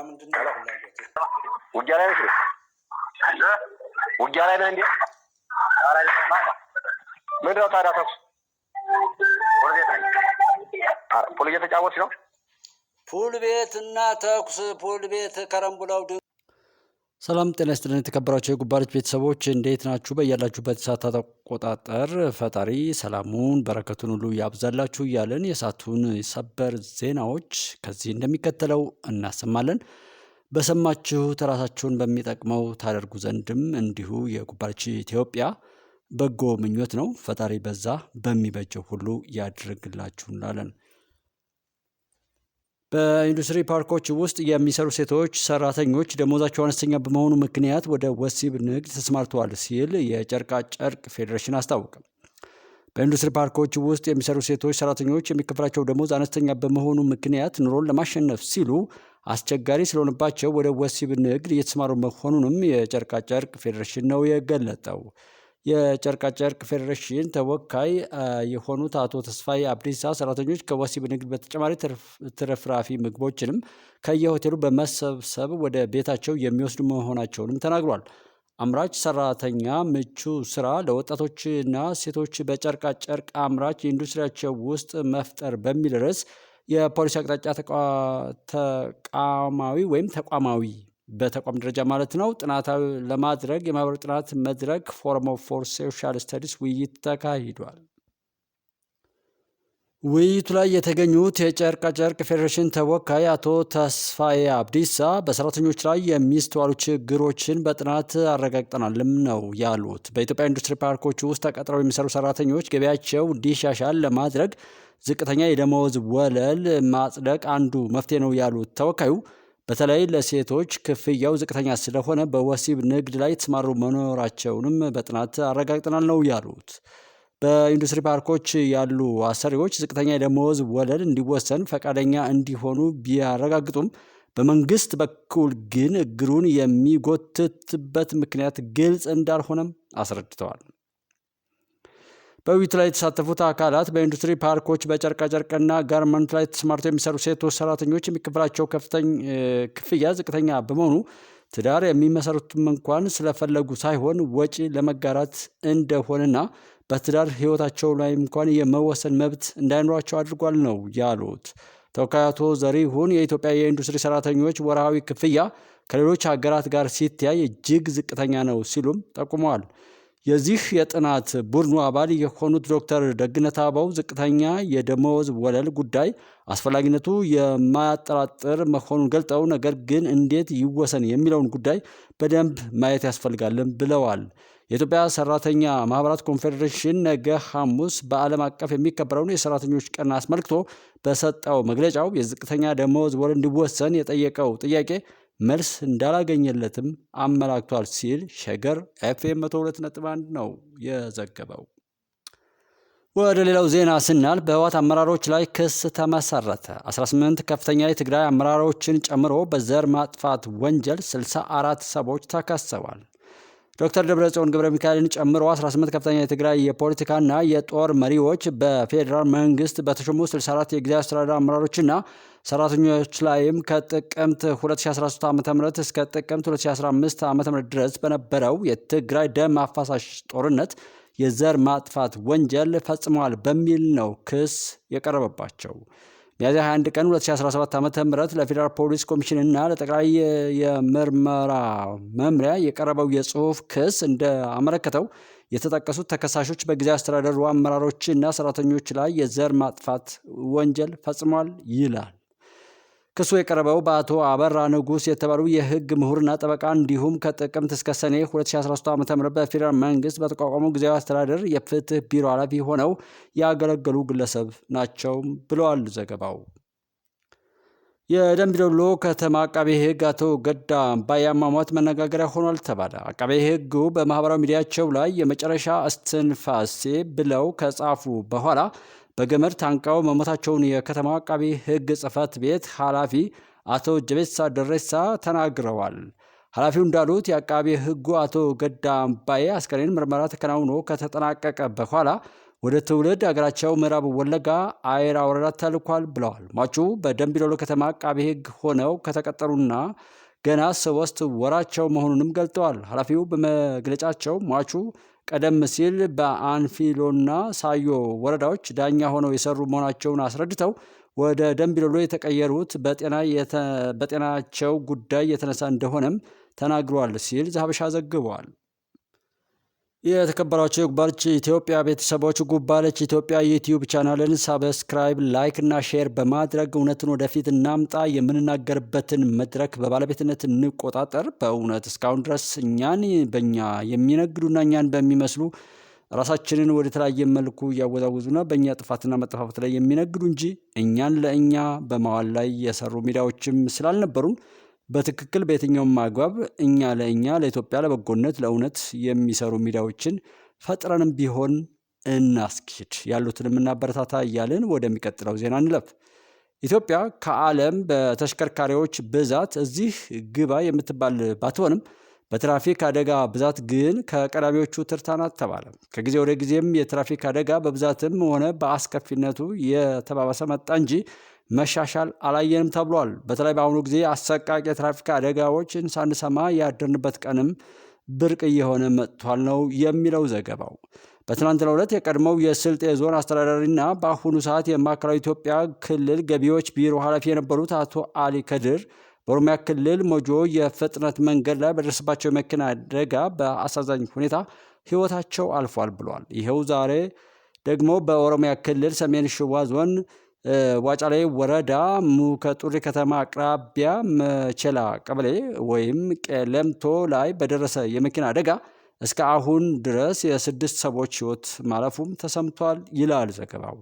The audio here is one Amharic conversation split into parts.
ምንድነው ፍላጎት? ውጊያ ላይ ነሽ? ውጊያ ላይ ነህ እንዴ? ምንድነው ታዲያ ተኩስ? ፑል እየተጫወትሽ ነው? ፑል ቤት እና ተኩስ ፑል ቤት ከረምቡላው ሰላም ጤና ይስጥልን የተከበራችሁ የጉባለች ቤተሰቦች እንዴት ናችሁ? በያላችሁበት ሰዓት አቆጣጠር ፈጣሪ ሰላሙን በረከቱን ሁሉ ያብዛላችሁ እያልን የሰዓቱን ሰበር ዜናዎች ከዚህ እንደሚከተለው እናሰማለን። በሰማችሁት ራሳችሁን በሚጠቅመው ታደርጉ ዘንድም እንዲሁ የጉባለች ኢትዮጵያ በጎ ምኞት ነው። ፈጣሪ በዛ በሚበጀው ሁሉ ያድርግላችሁ እንላለን። በኢንዱስትሪ ፓርኮች ውስጥ የሚሰሩ ሴቶች ሰራተኞች ደሞዛቸው አነስተኛ በመሆኑ ምክንያት ወደ ወሲብ ንግድ ተሰማርተዋል ሲል የጨርቃ ጨርቅ ፌዴሬሽን አስታወቀ። በኢንዱስትሪ ፓርኮች ውስጥ የሚሰሩ ሴቶች ሰራተኞች የሚከፍላቸው ደሞዝ አነስተኛ በመሆኑ ምክንያት ኑሮን ለማሸነፍ ሲሉ አስቸጋሪ ስለሆነባቸው ወደ ወሲብ ንግድ እየተሰማሩ መሆኑንም የጨርቃ ጨርቅ ፌዴሬሽን ነው የገለጠው። የጨርቃ ጨርቅ ፌዴሬሽን ተወካይ የሆኑት አቶ ተስፋዬ አብዲሳ ሰራተኞች ከወሲብ ንግድ በተጨማሪ ትርፍራፊ ምግቦችንም ከየሆቴሉ በመሰብሰብ ወደ ቤታቸው የሚወስዱ መሆናቸውንም ተናግሯል። አምራች ሰራተኛ ምቹ ስራ ለወጣቶችና ሴቶች በጨርቃ ጨርቅ አምራች ኢንዱስትሪያቸው ውስጥ መፍጠር በሚል ርዕስ የፖሊሲ አቅጣጫ ተቋማዊ በተቋም ደረጃ ማለት ነው ጥናታዊ ለማድረግ የማህበራዊ ጥናት መድረክ ፎረም ፎር ሶሻል ስተዲስ ውይይት ተካሂዷል። ውይይቱ ላይ የተገኙት የጨርቃ ጨርቅ ፌዴሬሽን ተወካይ አቶ ተስፋዬ አብዲሳ በሰራተኞች ላይ የሚስተዋሉ ችግሮችን በጥናት አረጋግጠናልም ነው ያሉት። በኢትዮጵያ ኢንዱስትሪ ፓርኮች ውስጥ ተቀጥረው የሚሰሩ ሰራተኞች ገበያቸው እንዲሻሻል ለማድረግ ዝቅተኛ የደመወዝ ወለል ማጽደቅ አንዱ መፍትሄ ነው ያሉት ተወካዩ በተለይ ለሴቶች ክፍያው ዝቅተኛ ስለሆነ በወሲብ ንግድ ላይ የተሰማሩ መኖራቸውንም በጥናት አረጋግጠናል ነው ያሉት። በኢንዱስትሪ ፓርኮች ያሉ አሰሪዎች ዝቅተኛ የደመወዝ ወለል እንዲወሰን ፈቃደኛ እንዲሆኑ ቢያረጋግጡም በመንግስት በኩል ግን እግሩን የሚጎትትበት ምክንያት ግልጽ እንዳልሆነም አስረድተዋል። በውይይቱ ላይ የተሳተፉት አካላት በኢንዱስትሪ ፓርኮች በጨርቃጨርቅና ጋርመንት ላይ ተሰማርተው የሚሰሩ ሴቶች ሰራተኞች የሚከፍላቸው ክፍያ ዝቅተኛ በመሆኑ ትዳር የሚመሰርቱም እንኳን ስለፈለጉ ሳይሆን ወጪ ለመጋራት እንደሆነና በትዳር ህይወታቸው ላይ እንኳን የመወሰን መብት እንዳይኖራቸው አድርጓል ነው ያሉት። ተወካይ አቶ ዘሪሁን የኢትዮጵያ የኢንዱስትሪ ሰራተኞች ወርሃዊ ክፍያ ከሌሎች ሀገራት ጋር ሲታይ እጅግ ዝቅተኛ ነው ሲሉም ጠቁመዋል። የዚህ የጥናት ቡድኑ አባል የሆኑት ዶክተር ደግነት አበባው ዝቅተኛ የደመወዝ ወለል ጉዳይ አስፈላጊነቱ የማያጠራጥር መሆኑን ገልጠው ነገር ግን እንዴት ይወሰን የሚለውን ጉዳይ በደንብ ማየት ያስፈልጋልን ብለዋል። የኢትዮጵያ ሰራተኛ ማህበራት ኮንፌዴሬሽን ነገ ሐሙስ በዓለም አቀፍ የሚከበረውን የሰራተኞች ቀን አስመልክቶ በሰጠው መግለጫው የዝቅተኛ ደመወዝ ወለል እንዲወሰን የጠየቀው ጥያቄ መልስ እንዳላገኘለትም አመላክቷል ሲል ሸገር ኤፍኤም 102.1 ነው የዘገበው። ወደ ሌላው ዜና ስናልፍ በህወሓት አመራሮች ላይ ክስ ተመሰረተ። 18 ከፍተኛ የትግራይ አመራሮችን ጨምሮ በዘር ማጥፋት ወንጀል 64 ሰዎች ተከሰዋል። ዶክተር ደብረጽዮን ገብረ ሚካኤልን ጨምሮ 18 ከፍተኛ የትግራይ የፖለቲካና የጦር መሪዎች በፌዴራል መንግስት በተሾሙ 64 የጊዜያዊ አስተዳደር አመራሮችና ሰራተኞች ላይም ከጥቅምት 2013 ዓ.ም እስከ ጥቅምት 2015 ዓ.ም ድረስ በነበረው የትግራይ ደም አፋሳሽ ጦርነት የዘር ማጥፋት ወንጀል ፈጽመዋል በሚል ነው ክስ የቀረበባቸው። ሚያዝያ 21 ቀን 2017 ዓ.ም ለፌዴራል ፖሊስ ኮሚሽንና ለጠቅላይ የምርመራ መምሪያ የቀረበው የጽሁፍ ክስ እንደአመለከተው የተጠቀሱት ተከሳሾች በጊዜያዊ አስተዳደሩ አመራሮችና ሰራተኞች ላይ የዘር ማጥፋት ወንጀል ፈጽመዋል ይላል። ክሱ የቀረበው በአቶ አበራ ንጉስ የተባሉ የህግ ምሁርና ጠበቃ እንዲሁም ከጥቅምት እስከ ሰኔ 2013 ዓ.ም በፌዴራል መንግስት በተቋቋመው ጊዜያዊ አስተዳደር የፍትህ ቢሮ ኃላፊ ሆነው ያገለገሉ ግለሰብ ናቸው ብለዋል ዘገባው። የደምቢ ዶሎ ከተማ አቃቤ ህግ አቶ ገዳ አምባዬ አሟሟት መነጋገሪያ ሆኗል ተባለ። አቃቤ ህጉ በማህበራዊ ሚዲያቸው ላይ የመጨረሻ እስትንፋሴ ብለው ከጻፉ በኋላ በገመድ ታንቀው መሞታቸውን የከተማው አቃቤ ህግ ጽህፈት ቤት ኃላፊ አቶ ጀቤሳ ደሬሳ ተናግረዋል። ኃላፊው እንዳሉት የአቃቤ ህጉ አቶ ገዳ አምባዬ አስከሬን ምርመራ ተከናውኖ ከተጠናቀቀ በኋላ ወደ ትውልድ ሀገራቸው ምዕራብ ወለጋ አይራ ወረዳ ተልኳል ብለዋል። ሟቹ በደንቢ ዶሎ ከተማ አቃቤ ሕግ ሆነው ከተቀጠሩና ገና 3 ወራቸው መሆኑንም ገልጠዋል። ኃላፊው በመግለጫቸው ሟቹ ቀደም ሲል በአንፊሎና ሳዮ ወረዳዎች ዳኛ ሆነው የሰሩ መሆናቸውን አስረድተው ወደ ደንቢ ዶሎ የተቀየሩት በጤናቸው ጉዳይ የተነሳ እንደሆነም ተናግረዋል ሲል ዘሀበሻ ዘግቧል። የተከበራቸው የጉባለች ኢትዮጵያ ቤተሰቦች ጉባለች ኢትዮጵያ ዩቲዩብ ቻናልን ሳብስክራይብ፣ ላይክ እና ሼር በማድረግ እውነትን ወደፊት እናምጣ። የምንናገርበትን መድረክ በባለቤትነት እንቆጣጠር። በእውነት እስካሁን ድረስ እኛን በእኛ የሚነግዱና እኛን በሚመስሉ ራሳችንን ወደ ተለያየ መልኩ እያወዛወዙና በእኛ ጥፋትና መጠፋፋት ላይ የሚነግዱ እንጂ እኛን ለእኛ በማዋል ላይ የሰሩ ሚዲያዎችም ስላልነበሩን በትክክል በየትኛውም አግባብ እኛ ለእኛ ለኢትዮጵያ ለበጎነት ለእውነት የሚሰሩ ሚዲያዎችን ፈጥረንም ቢሆን እናስኪድ፣ ያሉትንም እናበረታታ እያልን ወደሚቀጥለው ዜና እንለፍ። ኢትዮጵያ ከዓለም በተሽከርካሪዎች ብዛት እዚህ ግባ የምትባል ባትሆንም በትራፊክ አደጋ ብዛት ግን ከቀዳሚዎቹ ተርታ ናት ተባለ። ከጊዜ ወደ ጊዜም የትራፊክ አደጋ በብዛትም ሆነ በአስከፊነቱ የተባባሰ መጣ እንጂ መሻሻል አላየንም ተብሏል። በተለይ በአሁኑ ጊዜ አሰቃቂ የትራፊክ አደጋዎችን ሳንሰማ ያደርንበት ቀንም ብርቅ እየሆነ መጥቷል ነው የሚለው ዘገባው። በትናንትናው ዕለት የቀድሞው የስልጤ ዞን አስተዳዳሪና በአሁኑ ሰዓት የማዕከላዊ ኢትዮጵያ ክልል ገቢዎች ቢሮ ኃላፊ የነበሩት አቶ አሊ ከድር በኦሮሚያ ክልል ሞጆ የፍጥነት መንገድ ላይ በደረሰባቸው የመኪና አደጋ በአሳዛኝ ሁኔታ ሕይወታቸው አልፏል ብሏል። ይኸው ዛሬ ደግሞ በኦሮሚያ ክልል ሰሜን ሸዋ ዞን ዋጫሌ ወረዳ ሙከጡሪ ከተማ አቅራቢያ መቼላ ቀበሌ ወይም ቄለምቶ ላይ በደረሰ የመኪና አደጋ እስከ አሁን ድረስ የ6 ሰዎች ሕይወት ማለፉም ተሰምቷል ይላል ዘገባው።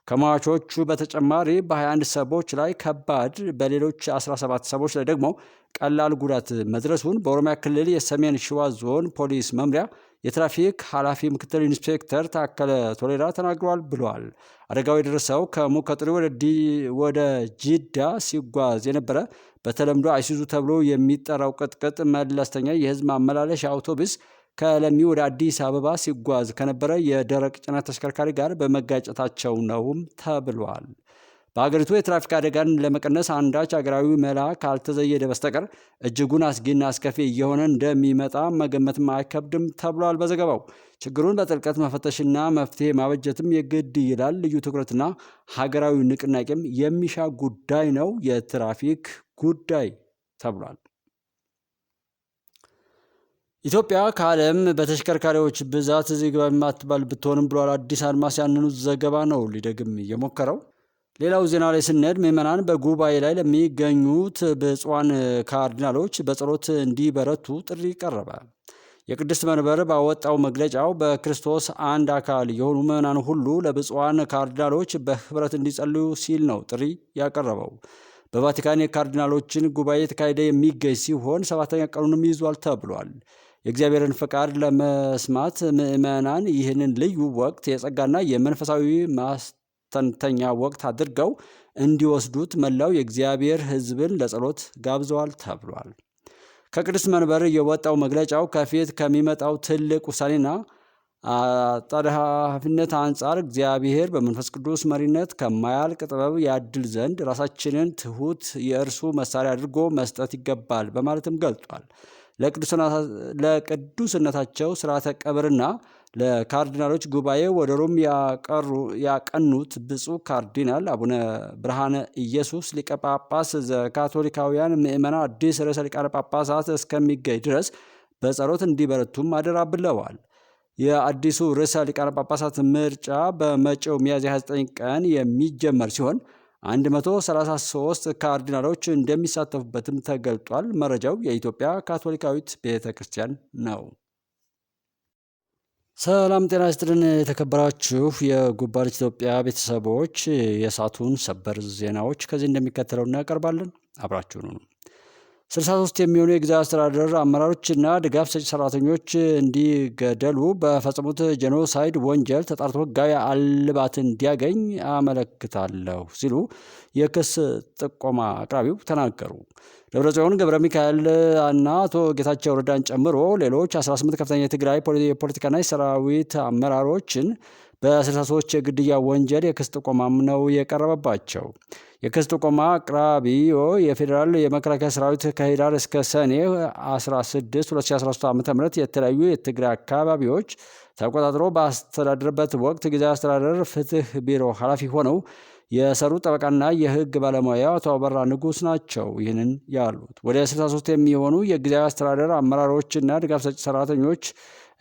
ከሟቾቹ በተጨማሪ በ21 ሰዎች ላይ ከባድ፣ በሌሎች 17 ሰዎች ላይ ደግሞ ቀላል ጉዳት መድረሱን በኦሮሚያ ክልል የሰሜን ሸዋ ዞን ፖሊስ መምሪያ የትራፊክ ኃላፊ ምክትል ኢንስፔክተር ታከለ ቶሌራ ተናግሯል ብሏል። አደጋው የደረሰው ከሙከጡሪ ወደ ጂዳ ሲጓዝ የነበረ በተለምዶ አይሱዙ ተብሎ የሚጠራው ቅጥቅጥ መለስተኛ የህዝብ ማመላለሻ አውቶቡስ ከለሚ ወደ አዲስ አበባ ሲጓዝ ከነበረ የደረቅ ጭነት ተሽከርካሪ ጋር በመጋጨታቸው ነውም ተብሏል። በሀገሪቱ የትራፊክ አደጋን ለመቀነስ አንዳች አገራዊ መላ ካልተዘየደ በስተቀር እጅጉን አስጊና አስከፊ እየሆነ እንደሚመጣ መገመትም አይከብድም ተብሏል በዘገባው። ችግሩን በጥልቀት መፈተሽና መፍትሄ ማበጀትም የግድ ይላል። ልዩ ትኩረትና ሀገራዊ ንቅናቄም የሚሻ ጉዳይ ነው የትራፊክ ጉዳይ ተብሏል። ኢትዮጵያ ከዓለም በተሽከርካሪዎች ብዛት እዚህ ግባ የማትባል ብትሆንም ብሏል አዲስ አድማስ። ያንኑ ዘገባ ነው ሊደግም የሞከረው። ሌላው ዜና ላይ ስንሄድ ምዕመናን በጉባኤ ላይ ለሚገኙት ብፁዓን ካርዲናሎች በጸሎት እንዲበረቱ ጥሪ ቀረበ። የቅድስት መንበር ባወጣው መግለጫው በክርስቶስ አንድ አካል የሆኑ ምዕመናን ሁሉ ለብፁዓን ካርዲናሎች በህብረት እንዲጸልዩ ሲል ነው ጥሪ ያቀረበው። በቫቲካን የካርዲናሎችን ጉባኤ የተካሄደ የሚገኝ ሲሆን 7ኛ ቀኑንም ይዟል ተብሏል። የእግዚአብሔርን ፈቃድ ለመስማት ምዕመናን ይህንን ልዩ ወቅት የጸጋና የመንፈሳዊ ማስተንተኛ ወቅት አድርገው እንዲወስዱት መላው የእግዚአብሔር ሕዝብን ለጸሎት ጋብዘዋል ተብሏል። ከቅድስት መንበር የወጣው መግለጫው ከፊት ከሚመጣው ትልቅ ውሳኔና አጣዳፊነት አንጻር እግዚአብሔር በመንፈስ ቅዱስ መሪነት ከማያልቅ ጥበብ ያድል ዘንድ ራሳችንን ትሁት የእርሱ መሳሪያ አድርጎ መስጠት ይገባል በማለትም ገልጧል። ለቅዱስነታቸው ስርዓተ ቀብርና ለካርዲናሎች ጉባኤ ወደ ሮም ያቀኑት ብፁዕ ካርዲናል አቡነ ብርሃነ ኢየሱስ ሊቀ ጳጳስ ዘካቶሊካውያን ምዕመናን አዲስ ርዕሰ ሊቃነ ጳጳሳት እስከሚገኝ ድረስ በጸሎት እንዲበረቱም አደራ ብለዋል። የአዲሱ ርዕሰ ሊቃነ ጳጳሳት ምርጫ በመጪው ሚያዝያ 29 ቀን የሚጀመር ሲሆን 133 ካርዲናሎች እንደሚሳተፉበትም ተገልጧል። መረጃው የኢትዮጵያ ካቶሊካዊት ቤተ ክርስቲያን ነው። ሰላም ጤና ይስጥልን። የተከበራችሁ የጉባለች ኢትዮጵያ ቤተሰቦች የሰዓቱን ሰበር ዜናዎች ከዚህ እንደሚከተለው እናቀርባለን። አብራችሁ ነው። 63 የሚሆኑ የጊዜያዊ አስተዳደር አመራሮችና ድጋፍ ሰጪ ሰራተኞች እንዲገደሉ በፈጸሙት ጄኖሳይድ ወንጀል ተጣርቶ ሕጋዊ እልባት እንዲያገኝ አመለክታለሁ ሲሉ የክስ ጥቆማ አቅራቢው ተናገሩ። ደብረጽዮን ገብረ ሚካኤል እና አቶ ጌታቸው ረዳን ጨምሮ ሌሎች 18 ከፍተኛ የትግራይ የፖለቲካና የሰራዊት አመራሮችን በ63 የግድያ ወንጀል የክስ ጥቆማም ነው የቀረበባቸው። የክስ ጥቆማ አቅራቢው የፌዴራል የመከላከያ ሰራዊት ከህዳር እስከ ሰኔ 16 2013 ዓ.ም የተለያዩ የትግራይ አካባቢዎች ተቆጣጥሮ ባስተዳደረበት ወቅት ጊዜያዊ አስተዳደር ፍትህ ቢሮ ኃላፊ ሆነው የሰሩ ጠበቃና የህግ ባለሙያ አቶ አበራ ንጉስ ናቸው ይህንን ያሉት። ወደ 63 የሚሆኑ የጊዜያዊ አስተዳደር አመራሮችና ድጋፍ ሰጪ ሰራተኞች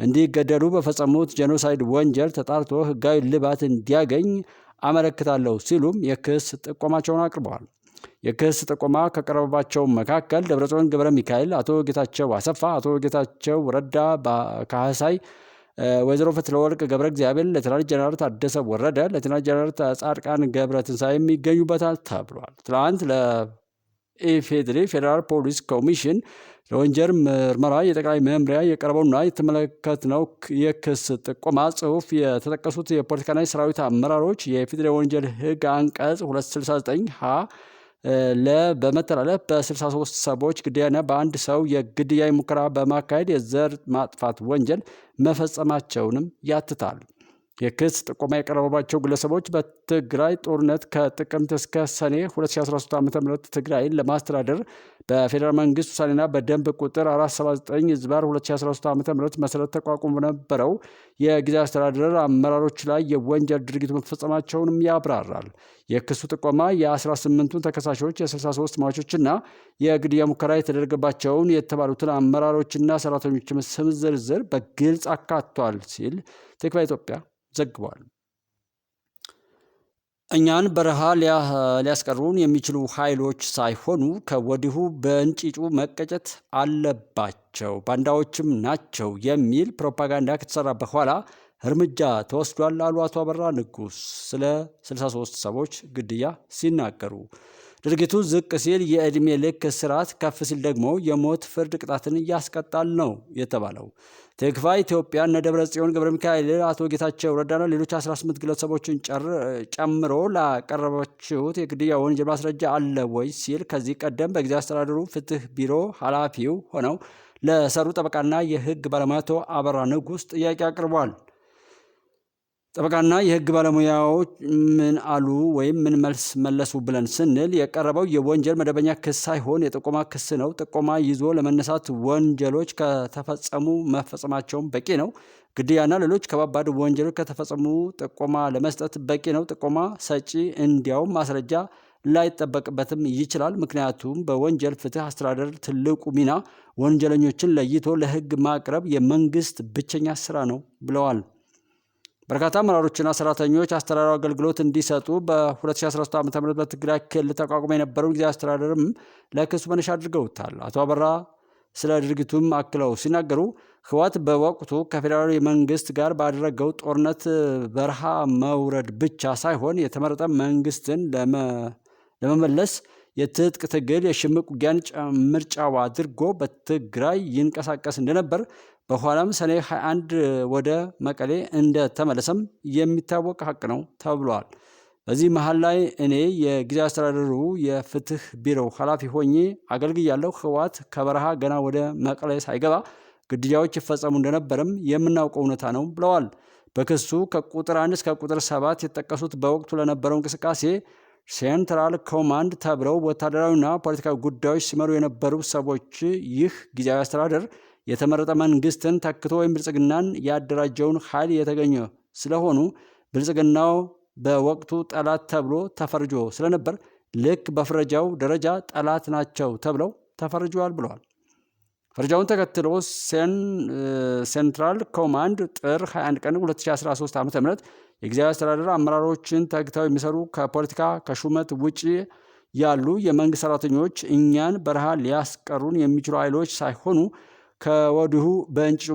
እንዲገደሉ በፈጸሙት ጄኖሳይድ ወንጀል ተጣርቶ ህጋዊ ልባት እንዲያገኝ አመለክታለሁ ሲሉም የክስ ጥቆማቸውን አቅርበዋል። የክስ ጥቆማ ከቀረበባቸው መካከል ደብረጽዮን ገብረ ሚካኤል፣ አቶ ጌታቸው አሰፋ፣ አቶ ጌታቸው ረዳ ካህሳይ፣ ወይዘሮ ፈትለወርቅ ገብረ እግዚአብሔር፣ ሌተናል ጀነራል ታደሰ ወረደ፣ ሌተናል ጀነራል ጻድቃን ገብረ ትንሳኤ ይገኙበታል ተብሏል። ትናንት ለኢፌዴሪ ፌዴራል ፖሊስ ኮሚሽን ለወንጀል ምርመራ የጠቅላይ መምሪያ የቀረበውና የተመለከትነው የክስ ጥቆማ ጽሑፍ የተጠቀሱት የፖለቲካና የሰራዊት አመራሮች የፌዴራል ወንጀል ህግ አንቀጽ 269 ሀ በመተላለፍ በ63 ሰዎች ግድያና በአንድ ሰው የግድያ ሙከራ በማካሄድ የዘር ማጥፋት ወንጀል መፈጸማቸውንም ያትታል። የክስ ጥቆማ የቀረበባቸው ግለሰቦች በትግራይ ጦርነት ከጥቅምት እስከ ሰኔ 2013 ዓ.ም ትግራይን ለማስተዳደር በፌዴራል መንግስት ውሳኔና በደንብ ቁጥር 479/2013 ዓ.ም መሰረት ተቋቁሞ በነበረው የጊዜያዊ አስተዳደር አመራሮች ላይ የወንጀል ድርጊቱ መፈጸማቸውንም ያብራራል። የክሱ ጥቆማ የ18ቱን ተከሳሾች የ63 ሟቾችና የግድያ ሙከራ የተደረገባቸውን የተባሉትን አመራሮችና ሰራተኞች ስም ዝርዝር በግልጽ አካቷል ሲል ትክቫ ኢትዮጵያ ዘግቧል። እኛን በረሃ ሊያስቀሩን የሚችሉ ኃይሎች ሳይሆኑ ከወዲሁ በእንጭጩ መቀጨት አለባቸው፣ ባንዳዎችም ናቸው የሚል ፕሮፓጋንዳ ከተሰራ በኋላ እርምጃ ተወስዷል አሉ አቶ አበራ ንጉስ ስለ 63 ሰዎች ግድያ ሲናገሩ። ድርጊቱ ዝቅ ሲል የዕድሜ ልክ እስራት፣ ከፍ ሲል ደግሞ የሞት ፍርድ ቅጣትን ያስቀጣል ነው የተባለው። ትክቫ ኢትዮጵያ እነ ደብረጽዮን ገብረ ሚካኤል፣ አቶ ጌታቸው ረዳና ሌሎች 18 ግለሰቦችን ጨምሮ ላቀረበችሁት የግድያ ወንጀል ማስረጃ አለ ወይ ሲል ከዚህ ቀደም በጊዜያዊ አስተዳደሩ ፍትህ ቢሮ ኃላፊው ሆነው ለሰሩ ጠበቃና የህግ ባለሙያ አቶ አበራ ንጉስ ጥያቄ አቅርቧል። ጠበቃና የህግ ባለሙያዎች ምን አሉ ወይም ምን መልስ መለሱ ብለን ስንል የቀረበው የወንጀል መደበኛ ክስ ሳይሆን የጥቆማ ክስ ነው። ጥቆማ ይዞ ለመነሳት ወንጀሎች ከተፈጸሙ መፈጸማቸውን በቂ ነው። ግድያና ሌሎች ከባባድ ወንጀሎች ከተፈጸሙ ጥቆማ ለመስጠት በቂ ነው። ጥቆማ ሰጪ እንዲያውም ማስረጃ ላይጠበቅበትም ይችላል። ምክንያቱም በወንጀል ፍትህ አስተዳደር ትልቁ ሚና ወንጀለኞችን ለይቶ ለህግ ማቅረብ የመንግስት ብቸኛ ስራ ነው ብለዋል። በርካታ አመራሮችና ሰራተኞች አስተዳደራዊ አገልግሎት እንዲሰጡ በ2013 ዓ.ም በትግራይ ክልል ተቋቁሞ የነበረውን ጊዜያዊ አስተዳደርም ለክሱ መነሻ አድርገውታል። አቶ አበራ ስለ ድርጊቱም አክለው ሲናገሩ ህወሓት በወቅቱ ከፌዴራል መንግስት ጋር ባደረገው ጦርነት በረሃ መውረድ ብቻ ሳይሆን የተመረጠ መንግስትን ለመመለስ የትጥቅ ትግል የሽምቅ ውጊያን ምርጫው አድርጎ በትግራይ ይንቀሳቀስ እንደነበር በኋላም ሰኔ 21 ወደ መቀሌ እንደተመለሰም የሚታወቅ ሀቅ ነው ተብሏል። በዚህ መሀል ላይ እኔ የጊዜያዊ አስተዳደሩ የፍትህ ቢሮ ኃላፊ ሆኜ አገልግያለሁ። ህወሓት ከበረሃ ገና ወደ መቀሌ ሳይገባ ግድያዎች ይፈጸሙ እንደነበርም የምናውቀው እውነታ ነው ብለዋል። በክሱ ከቁጥር 1 እስከ ቁጥር 7 የተጠቀሱት በወቅቱ ለነበረው እንቅስቃሴ ሴንትራል ኮማንድ ተብለው ወታደራዊና ፖለቲካዊ ጉዳዮች ሲመሩ የነበሩ ሰዎች ይህ ጊዜያዊ አስተዳደር የተመረጠ መንግስትን ተክቶ ወይም ብልጽግናን ያደራጀውን ኃይል የተገኘ ስለሆኑ ብልጽግናው በወቅቱ ጠላት ተብሎ ተፈርጆ ስለነበር ልክ በፍረጃው ደረጃ ጠላት ናቸው ተብለው ተፈርጀዋል ብለዋል። ፍረጃውን ተከትሎ ሴንትራል ኮማንድ ጥር 21 ቀን 2013 ዓ.ም የጊዜያዊ አስተዳደር አመራሮችን ተግተው የሚሰሩ ከፖለቲካ ከሹመት ውጪ ያሉ የመንግስት ሰራተኞች እኛን በረሃ ሊያስቀሩን የሚችሉ ኃይሎች ሳይሆኑ ከወዲሁ በእንጭጩ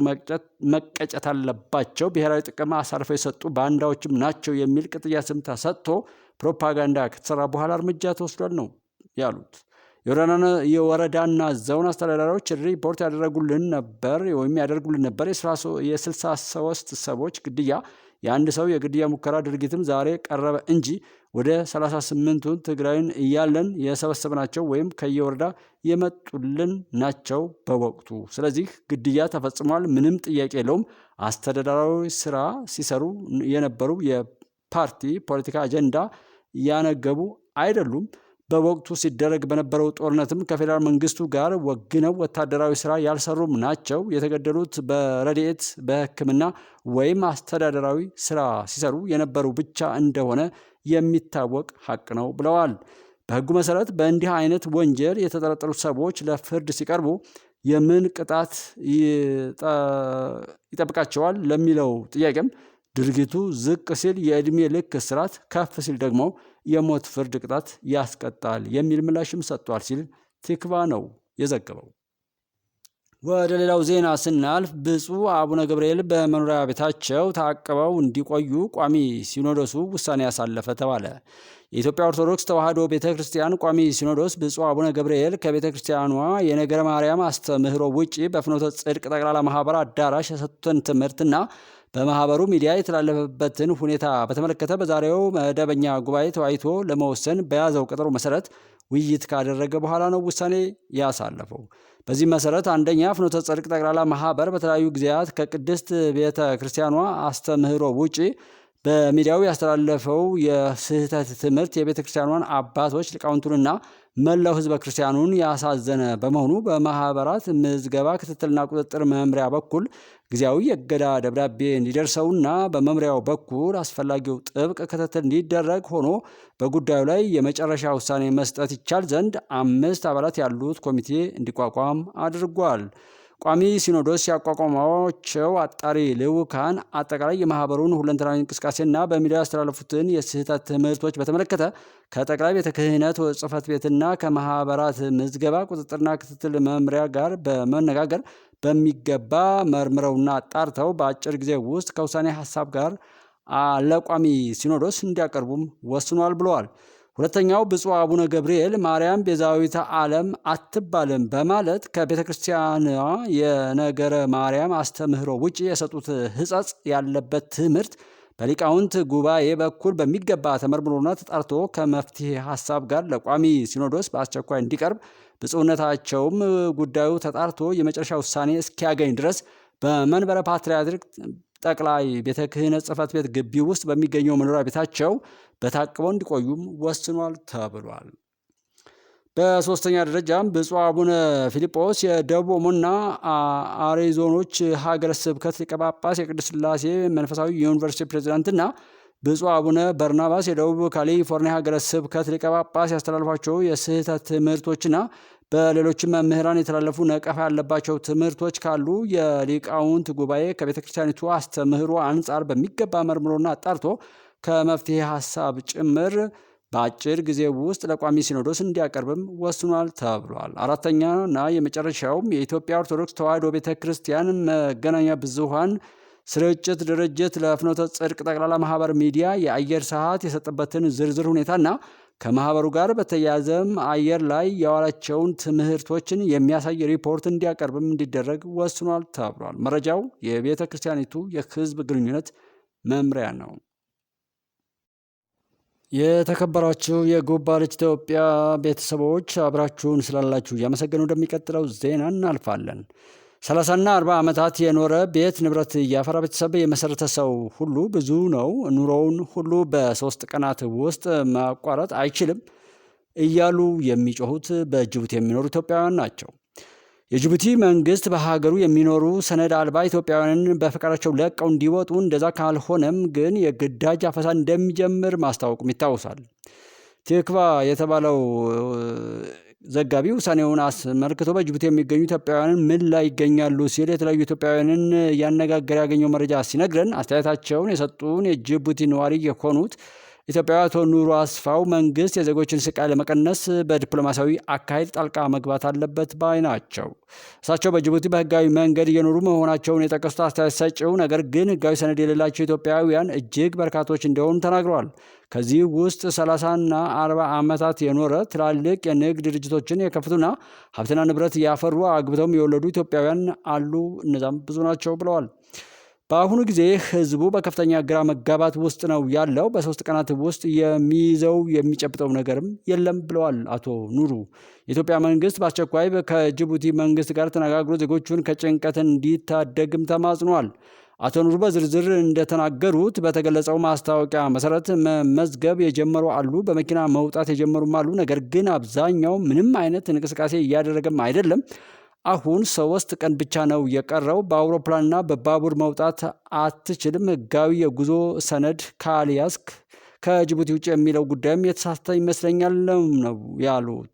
መቀጨት አለባቸው፣ ብሔራዊ ጥቅም አሳልፈው የሰጡ ባንዳዎችም ናቸው የሚል ቅጥያ ስም ተሰጥቶ ፕሮፓጋንዳ ከተሰራ በኋላ እርምጃ ተወስዷል ነው ያሉት። የወረዳና ዞን አስተዳዳሪዎች ሪፖርት ያደርጉልን ነበር የ63 ሰዎች ግድያ የአንድ ሰው የግድያ ሙከራ ድርጊትም ዛሬ ቀረበ እንጂ ወደ 38ቱን ትግራይን እያለን የሰበሰብናቸው ወይም ከየወረዳ የመጡልን ናቸው በወቅቱ። ስለዚህ ግድያ ተፈጽሟል፣ ምንም ጥያቄ የለውም። አስተዳደራዊ ስራ ሲሰሩ የነበሩ የፓርቲ ፖለቲካ አጀንዳ ያነገቡ አይደሉም። በወቅቱ ሲደረግ በነበረው ጦርነትም ከፌዴራል መንግስቱ ጋር ወግነው ወታደራዊ ስራ ያልሰሩም ናቸው። የተገደሉት በረድኤት በሕክምና ወይም አስተዳደራዊ ስራ ሲሰሩ የነበሩ ብቻ እንደሆነ የሚታወቅ ሀቅ ነው ብለዋል። በሕጉ መሰረት በእንዲህ አይነት ወንጀል የተጠረጠሩት ሰዎች ለፍርድ ሲቀርቡ የምን ቅጣት ይጠብቃቸዋል ለሚለው ጥያቄም ድርጊቱ ዝቅ ሲል የዕድሜ ልክ እስራት፣ ከፍ ሲል ደግሞ የሞት ፍርድ ቅጣት ያስቀጣል የሚል ምላሽም ሰጥቷል ሲል ቲክቫ ነው የዘገበው። ወደ ሌላው ዜና ስናልፍ ብፁዕ አቡነ ገብርኤል በመኖሪያ ቤታቸው ታቅበው እንዲቆዩ ቋሚ ሲኖዶሱ ውሳኔ ያሳለፈ ተባለ። የኢትዮጵያ ኦርቶዶክስ ተዋሕዶ ቤተ ክርስቲያን ቋሚ ሲኖዶስ ብፁዕ አቡነ ገብርኤል ከቤተ ክርስቲያኗ የነገረ ማርያም አስተምህሮ ውጪ በፍኖተ ጽድቅ ጠቅላላ ማህበር አዳራሽ የሰጡትን ትምህርትና በማህበሩ ሚዲያ የተላለፈበትን ሁኔታ በተመለከተ በዛሬው መደበኛ ጉባኤ ተወያይቶ ለመወሰን በያዘው ቀጠሮ መሰረት ውይይት ካደረገ በኋላ ነው ውሳኔ ያሳለፈው። በዚህ መሰረት አንደኛ፣ ፍኖተ ጽድቅ ጠቅላላ ማህበር በተለያዩ ጊዜያት ከቅድስት ቤተ ክርስቲያኗ አስተምህሮ ውጪ በሚዲያው ያስተላለፈው የስህተት ትምህርት የቤተ ክርስቲያኗን አባቶች ሊቃውንቱንና መላው ሕዝበ ክርስቲያኑን ያሳዘነ በመሆኑ በማህበራት ምዝገባ ክትትልና ቁጥጥር መምሪያ በኩል ጊዜያዊ የእገዳ ደብዳቤ እንዲደርሰውና በመምሪያው በኩል አስፈላጊው ጥብቅ ክትትል እንዲደረግ ሆኖ በጉዳዩ ላይ የመጨረሻ ውሳኔ መስጠት ይቻል ዘንድ 5 አባላት ያሉት ኮሚቴ እንዲቋቋም አድርጓል። ቋሚ ሲኖዶስ ያቋቋማቸው አጣሪ ልዑካን አጠቃላይ የማህበሩን ሁለንተናዊ እንቅስቃሴና በሚዲያ ያስተላለፉትን የስህተት ትምህርቶች በተመለከተ ከጠቅላይ ቤተ ክህነት ጽሕፈት ቤትና ከማህበራት ምዝገባ ቁጥጥርና ክትትል መምሪያ ጋር በመነጋገር በሚገባ መርምረውና አጣርተው በአጭር ጊዜ ውስጥ ከውሳኔ ሀሳብ ጋር ለቋሚ ሲኖዶስ እንዲያቀርቡም ወስኗል ብለዋል። ሁለተኛው ብፁዕ አቡነ ገብርኤል ማርያም ቤዛዊተ ዓለም አትባልም በማለት ከቤተ ክርስቲያኗ የነገረ ማርያም አስተምህሮ ውጭ የሰጡት ሕጸጽ ያለበት ትምህርት በሊቃውንት ጉባኤ በኩል በሚገባ ተመርምሮና ተጣርቶ ከመፍትሄ ሀሳብ ጋር ለቋሚ ሲኖዶስ በአስቸኳይ እንዲቀርብ ብፁዕነታቸውም ጉዳዩ ተጣርቶ የመጨረሻ ውሳኔ እስኪያገኝ ድረስ በመንበረ ፓትርያርክ ጠቅላይ ቤተ ክህነት ጽሕፈት ቤት ግቢ ውስጥ በሚገኘው መኖሪያ ቤታቸው በታቅበው እንዲቆዩም ወስኗል ተብሏል። በሶስተኛ ደረጃም ብፁዕ አቡነ ፊልጶስ የደቡብ ኦሞና አሪዞኖች ሀገረ ስብከት ሊቀ ጳጳስ የቅድስት ሥላሴ መንፈሳዊ ዩኒቨርሲቲ ፕሬዚዳንትና ብፁዕ አቡነ በርናባስ የደቡብ ካሊፎርኒያ ሀገረ ስብከት ሊቀ ጳጳስ ያስተላልፏቸው የስህተት ትምህርቶችና በሌሎችም መምህራን የተላለፉ ነቀፋ ያለባቸው ትምህርቶች ካሉ የሊቃውንት ጉባኤ ከቤተ ክርስቲያኒቱ አስተምህሮ አንጻር በሚገባ መርምሮና አጣርቶ ከመፍትሄ ሀሳብ ጭምር በአጭር ጊዜ ውስጥ ለቋሚ ሲኖዶስ እንዲያቀርብም ወስኗል ተብሏል። አራተኛና የመጨረሻውም የኢትዮጵያ ኦርቶዶክስ ተዋሕዶ ቤተ ክርስቲያን መገናኛ ብዙኃን ስርጭት ድርጅት ለፍኖተ ጽድቅ ጠቅላላ ማህበር ሚዲያ የአየር ሰዓት የሰጠበትን ዝርዝር ሁኔታና ከማህበሩ ጋር በተያያዘም አየር ላይ የዋላቸውን ትምህርቶችን የሚያሳይ ሪፖርት እንዲያቀርብም እንዲደረግ ወስኗል ተብሏል። መረጃው የቤተ ክርስቲያኒቱ የሕዝብ ግንኙነት መምሪያ ነው። የተከበራችሁ የጎባ ልጅ ኢትዮጵያ ቤተሰቦች አብራችሁን ስላላችሁ እያመሰገኑ ወደሚቀጥለው ዜና እናልፋለን። 30ና 40 ዓመታት የኖረ ቤት ንብረት እያፈራ ቤተሰብ የመሰረተ ሰው ሁሉ ብዙ ነው። ኑሮውን ሁሉ በ3 ቀናት ውስጥ ማቋረጥ አይችልም እያሉ የሚጮሁት በጅቡቲ የሚኖሩ ኢትዮጵያውያን ናቸው። የጅቡቲ መንግስት በሀገሩ የሚኖሩ ሰነድ አልባ ኢትዮጵያውያንን በፈቃዳቸው ለቀው እንዲወጡ፣ እንደዛ ካልሆነም ግን የግዳጅ አፈሳ እንደሚጀምር ማስታወቁም ይታወሳል። ቲክቫ የተባለው ዘጋቢ ውሳኔውን አስመልክቶ በጅቡቲ የሚገኙ ኢትዮጵያውያንን ምን ላይ ይገኛሉ ሲል የተለያዩ ኢትዮጵያውያንን እያነጋገረ ያገኘው መረጃ ሲነግረን አስተያየታቸውን የሰጡን የጅቡቲ ነዋሪ የሆኑት ኢትዮጵያዊ አቶ ኑሩ አስፋው መንግስት የዜጎችን ስቃይ ለመቀነስ በዲፕሎማሲያዊ አካሄድ ጣልቃ መግባት አለበት ባይ ናቸው። እሳቸው በጅቡቲ በህጋዊ መንገድ እየኖሩ መሆናቸውን የጠቀሱት አስተያየት ሰጪው ነገር ግን ህጋዊ ሰነድ የሌላቸው ኢትዮጵያውያን እጅግ በርካቶች እንደሆኑ ተናግረዋል። ከዚህ ውስጥ 30ና 40 ዓመታት የኖረ ትላልቅ የንግድ ድርጅቶችን የከፈቱና ሀብትና ንብረት ያፈሩ አግብተውም የወለዱ ኢትዮጵያውያን አሉ። እነዛም ብዙ ናቸው ብለዋል። በአሁኑ ጊዜ ህዝቡ በከፍተኛ ግራ መጋባት ውስጥ ነው ያለው። በ3 ቀናት ውስጥ የሚይዘው የሚጨብጠው ነገርም የለም ብለዋል አቶ ኑሩ። የኢትዮጵያ መንግስት በአስቸኳይ ከጅቡቲ መንግስት ጋር ተነጋግሮ ዜጎቹን ከጭንቀት እንዲታደግም ተማጽኗል። አቶ ኑሩ በዝርዝር እንደተናገሩት በተገለጸው ማስታወቂያ መሰረት መመዝገብ የጀመሩ አሉ፣ በመኪና መውጣት የጀመሩም አሉ። ነገር ግን አብዛኛው ምንም አይነት እንቅስቃሴ እያደረገም አይደለም። አሁን 3 ቀን ብቻ ነው የቀረው። በአውሮፕላንና በባቡር መውጣት አትችልም። ህጋዊ የጉዞ ሰነድ ካልያዝክ ከጅቡቲ ውጭ የሚለው ጉዳይም የተሳሳተ ይመስለኛል ነው ያሉት።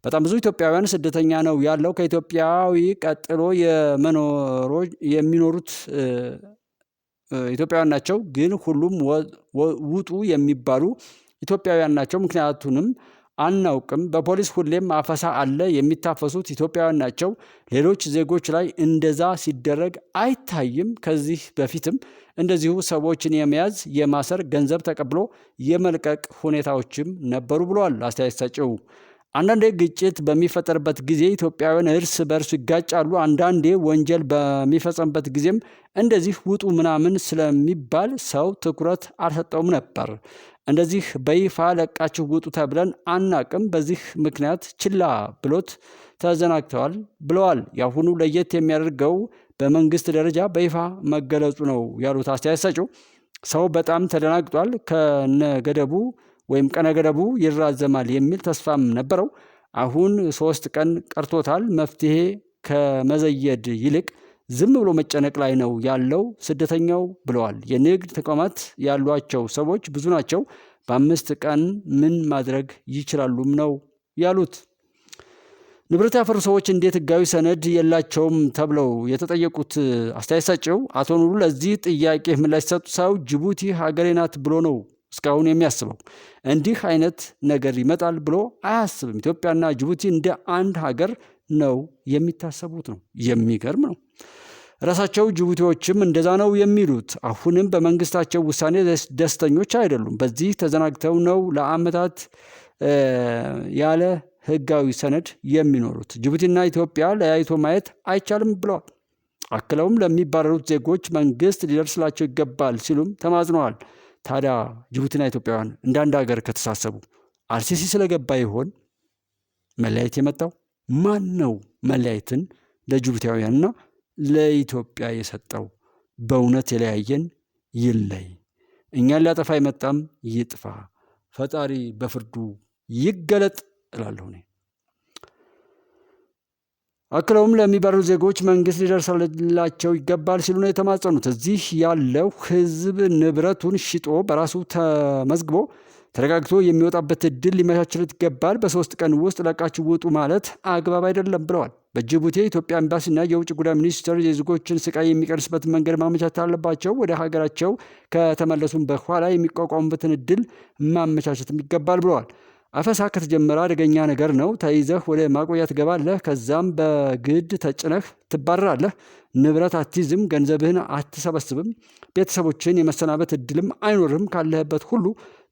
በጣም ብዙ ኢትዮጵያውያን ስደተኛ ነው ያለው። ከኢትዮጵያዊ ቀጥሎ የሚኖሩት ኢትዮጵያውያን ናቸው። ግን ሁሉም ውጡ የሚባሉ ኢትዮጵያውያን ናቸው። ምክንያቱንም አናውቅም። በፖሊስ ሁሌም አፈሳ አለ። የሚታፈሱት ኢትዮጵያውያን ናቸው። ሌሎች ዜጎች ላይ እንደዛ ሲደረግ አይታይም። ከዚህ በፊትም እንደዚሁ ሰዎችን የመያዝ የማሰር፣ ገንዘብ ተቀብሎ የመልቀቅ ሁኔታዎችም ነበሩ ብለዋል አስተያየት ሰጪው። አንዳንዴ ግጭት በሚፈጠርበት ጊዜ ኢትዮጵያውያን እርስ በርሱ ይጋጫሉ። አንዳንዴ ወንጀል በሚፈጸምበት ጊዜም እንደዚህ ውጡ ምናምን ስለሚባል ሰው ትኩረት አልሰጠውም ነበር። እንደዚህ በይፋ ለቃችሁ ውጡ ተብለን አናቅም። በዚህ ምክንያት ችላ ብሎት ተዘናግተዋል ብለዋል። የአሁኑ ለየት የሚያደርገው በመንግስት ደረጃ በይፋ መገለጹ ነው ያሉት አስተያየት ሰጪው። ሰው በጣም ተደናግጧል። ከነገደቡ ወይም ቀነገደቡ ይራዘማል የሚል ተስፋም ነበረው። አሁን 3 ቀን ቀርቶታል። መፍትሄ ከመዘየድ ይልቅ ዝም ብሎ መጨነቅ ላይ ነው ያለው ስደተኛው ብለዋል። የንግድ ተቋማት ያሏቸው ሰዎች ብዙ ናቸው። በ5 ቀን ምን ማድረግ ይችላሉም ነው ያሉት። ንብረት ያፈሩ ሰዎች እንዴት ህጋዊ ሰነድ የላቸውም ተብለው የተጠየቁት አስተያየት ሰጪው አቶ ኑሩ ለዚህ ጥያቄ ምላሽ ሰጡ። ሰው ጅቡቲ ሀገሬ ናት ብሎ ነው እስካሁን የሚያስበው። እንዲህ አይነት ነገር ይመጣል ብሎ አያስብም። ኢትዮጵያና ጅቡቲ እንደ አንድ ሀገር ነው የሚታሰቡት ነው። የሚገርም ነው። ራሳቸው ጅቡቲዎችም እንደዛ ነው የሚሉት። አሁንም በመንግስታቸው ውሳኔ ደስተኞች አይደሉም። በዚህ ተዘናግተው ነው ለአመታት ያለ ህጋዊ ሰነድ የሚኖሩት። ጅቡቲና ኢትዮጵያ ለያይቶ ማየት አይቻልም ብለዋል። አክለውም ለሚባረሩት ዜጎች መንግስት ሊደርስላቸው ይገባል ሲሉም ተማጽነዋል። ታዲያ ጅቡቲና ኢትዮጵያውያን እንደ አንድ ሀገር ከተሳሰቡ አርሲሲ ስለገባ ይሆን መለያየት የመጣው? ማን ነው መለያየትን ለጅቡቲያውያንና ለኢትዮጵያ የሰጠው? በእውነት የለያየን ይለይ፣ እኛን ሊያጠፋ የመጣም ይጥፋ፣ ፈጣሪ በፍርዱ ይገለጥ እላለሁ እኔ። አክለውም ለሚባረሩ ዜጎች መንግስት ሊደርስላቸው ይገባል ሲሉ ነው የተማጸኑት። እዚህ ያለው ህዝብ ንብረቱን ሽጦ በራሱ ተመዝግቦ ተረጋግቶ የሚወጣበት እድል ሊመቻችለት ይገባል። በ3 ቀን ውስጥ ለቃችሁ ውጡ ማለት አግባብ አይደለም ብለዋል። በጅቡቲ የኢትዮጵያ ኤምባሲና የውጭ ጉዳይ ሚኒስቴር የዜጎችን ስቃይ የሚቀንስበትን መንገድ ማመቻቸት አለባቸው። ወደ ሀገራቸው ከተመለሱም በኋላ የሚቋቋሙበትን እድል ማመቻቸትም ይገባል ብለዋል። አፈሳ ከተጀመረ አደገኛ ነገር ነው። ተይዘህ ወደ ማቆያ ትገባለህ። ከዛም በግድ ተጭነህ ትባረራለህ። ንብረት አትይዝም፣ ገንዘብህን አትሰበስብም፣ ቤተሰቦችን የመሰናበት እድልም አይኖርም። ካለህበት ሁሉ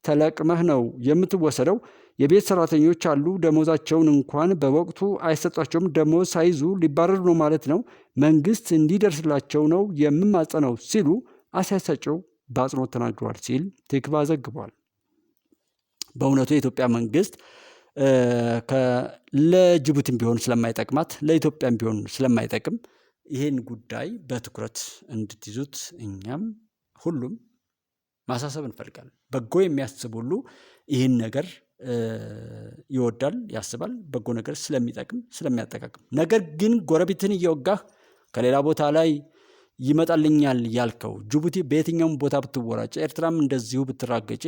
ተለቅመህ ነው የምትወሰደው። የቤት ሰራተኞች አሉ፣ ደሞዛቸውን እንኳን በወቅቱ አይሰጧቸውም። ደሞዝ ሳይዙ ሊባረሩ ነው ማለት ነው። መንግስት እንዲደርስላቸው ነው የምማጸነው ሲሉ አስተያየት ሰጪው በአጽንኦት ተናግረዋል ሲል ቲክቫ ዘግቧል። በእውነቱ የኢትዮጵያ መንግስት ለጅቡቲም ቢሆን ስለማይጠቅማት ለኢትዮጵያም ቢሆን ስለማይጠቅም ይህን ጉዳይ በትኩረት እንድትይዙት እኛም ሁሉም ማሳሰብ እንፈልጋለን። በጎ የሚያስብ ሁሉ ይህን ነገር ይወዳል፣ ያስባል። በጎ ነገር ስለሚጠቅም ስለሚያጠቃቅም። ነገር ግን ጎረቤትን እየወጋህ ከሌላ ቦታ ላይ ይመጣልኛል ያልከው ጅቡቲ በየትኛውም ቦታ ብትወራጭ፣ ኤርትራም እንደዚሁ ብትራገጭ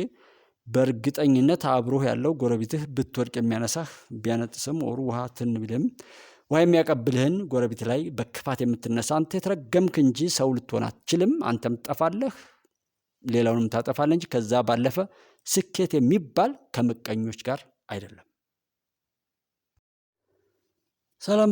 በእርግጠኝነት አብሮህ ያለው ጎረቤትህ ብትወድቅ የሚያነሳህ ቢያነጥስም ወሩ ውሃ ትንብልም ውሃ የሚያቀብልህን ጎረቤት ላይ በክፋት የምትነሳ አንተ የተረገምክ እንጂ ሰው ልትሆን አትችልም። አንተም ትጠፋለህ፣ ሌላውንም ታጠፋለህ እንጂ ከዛ ባለፈ ስኬት የሚባል ከምቀኞች ጋር አይደለም። ሰላም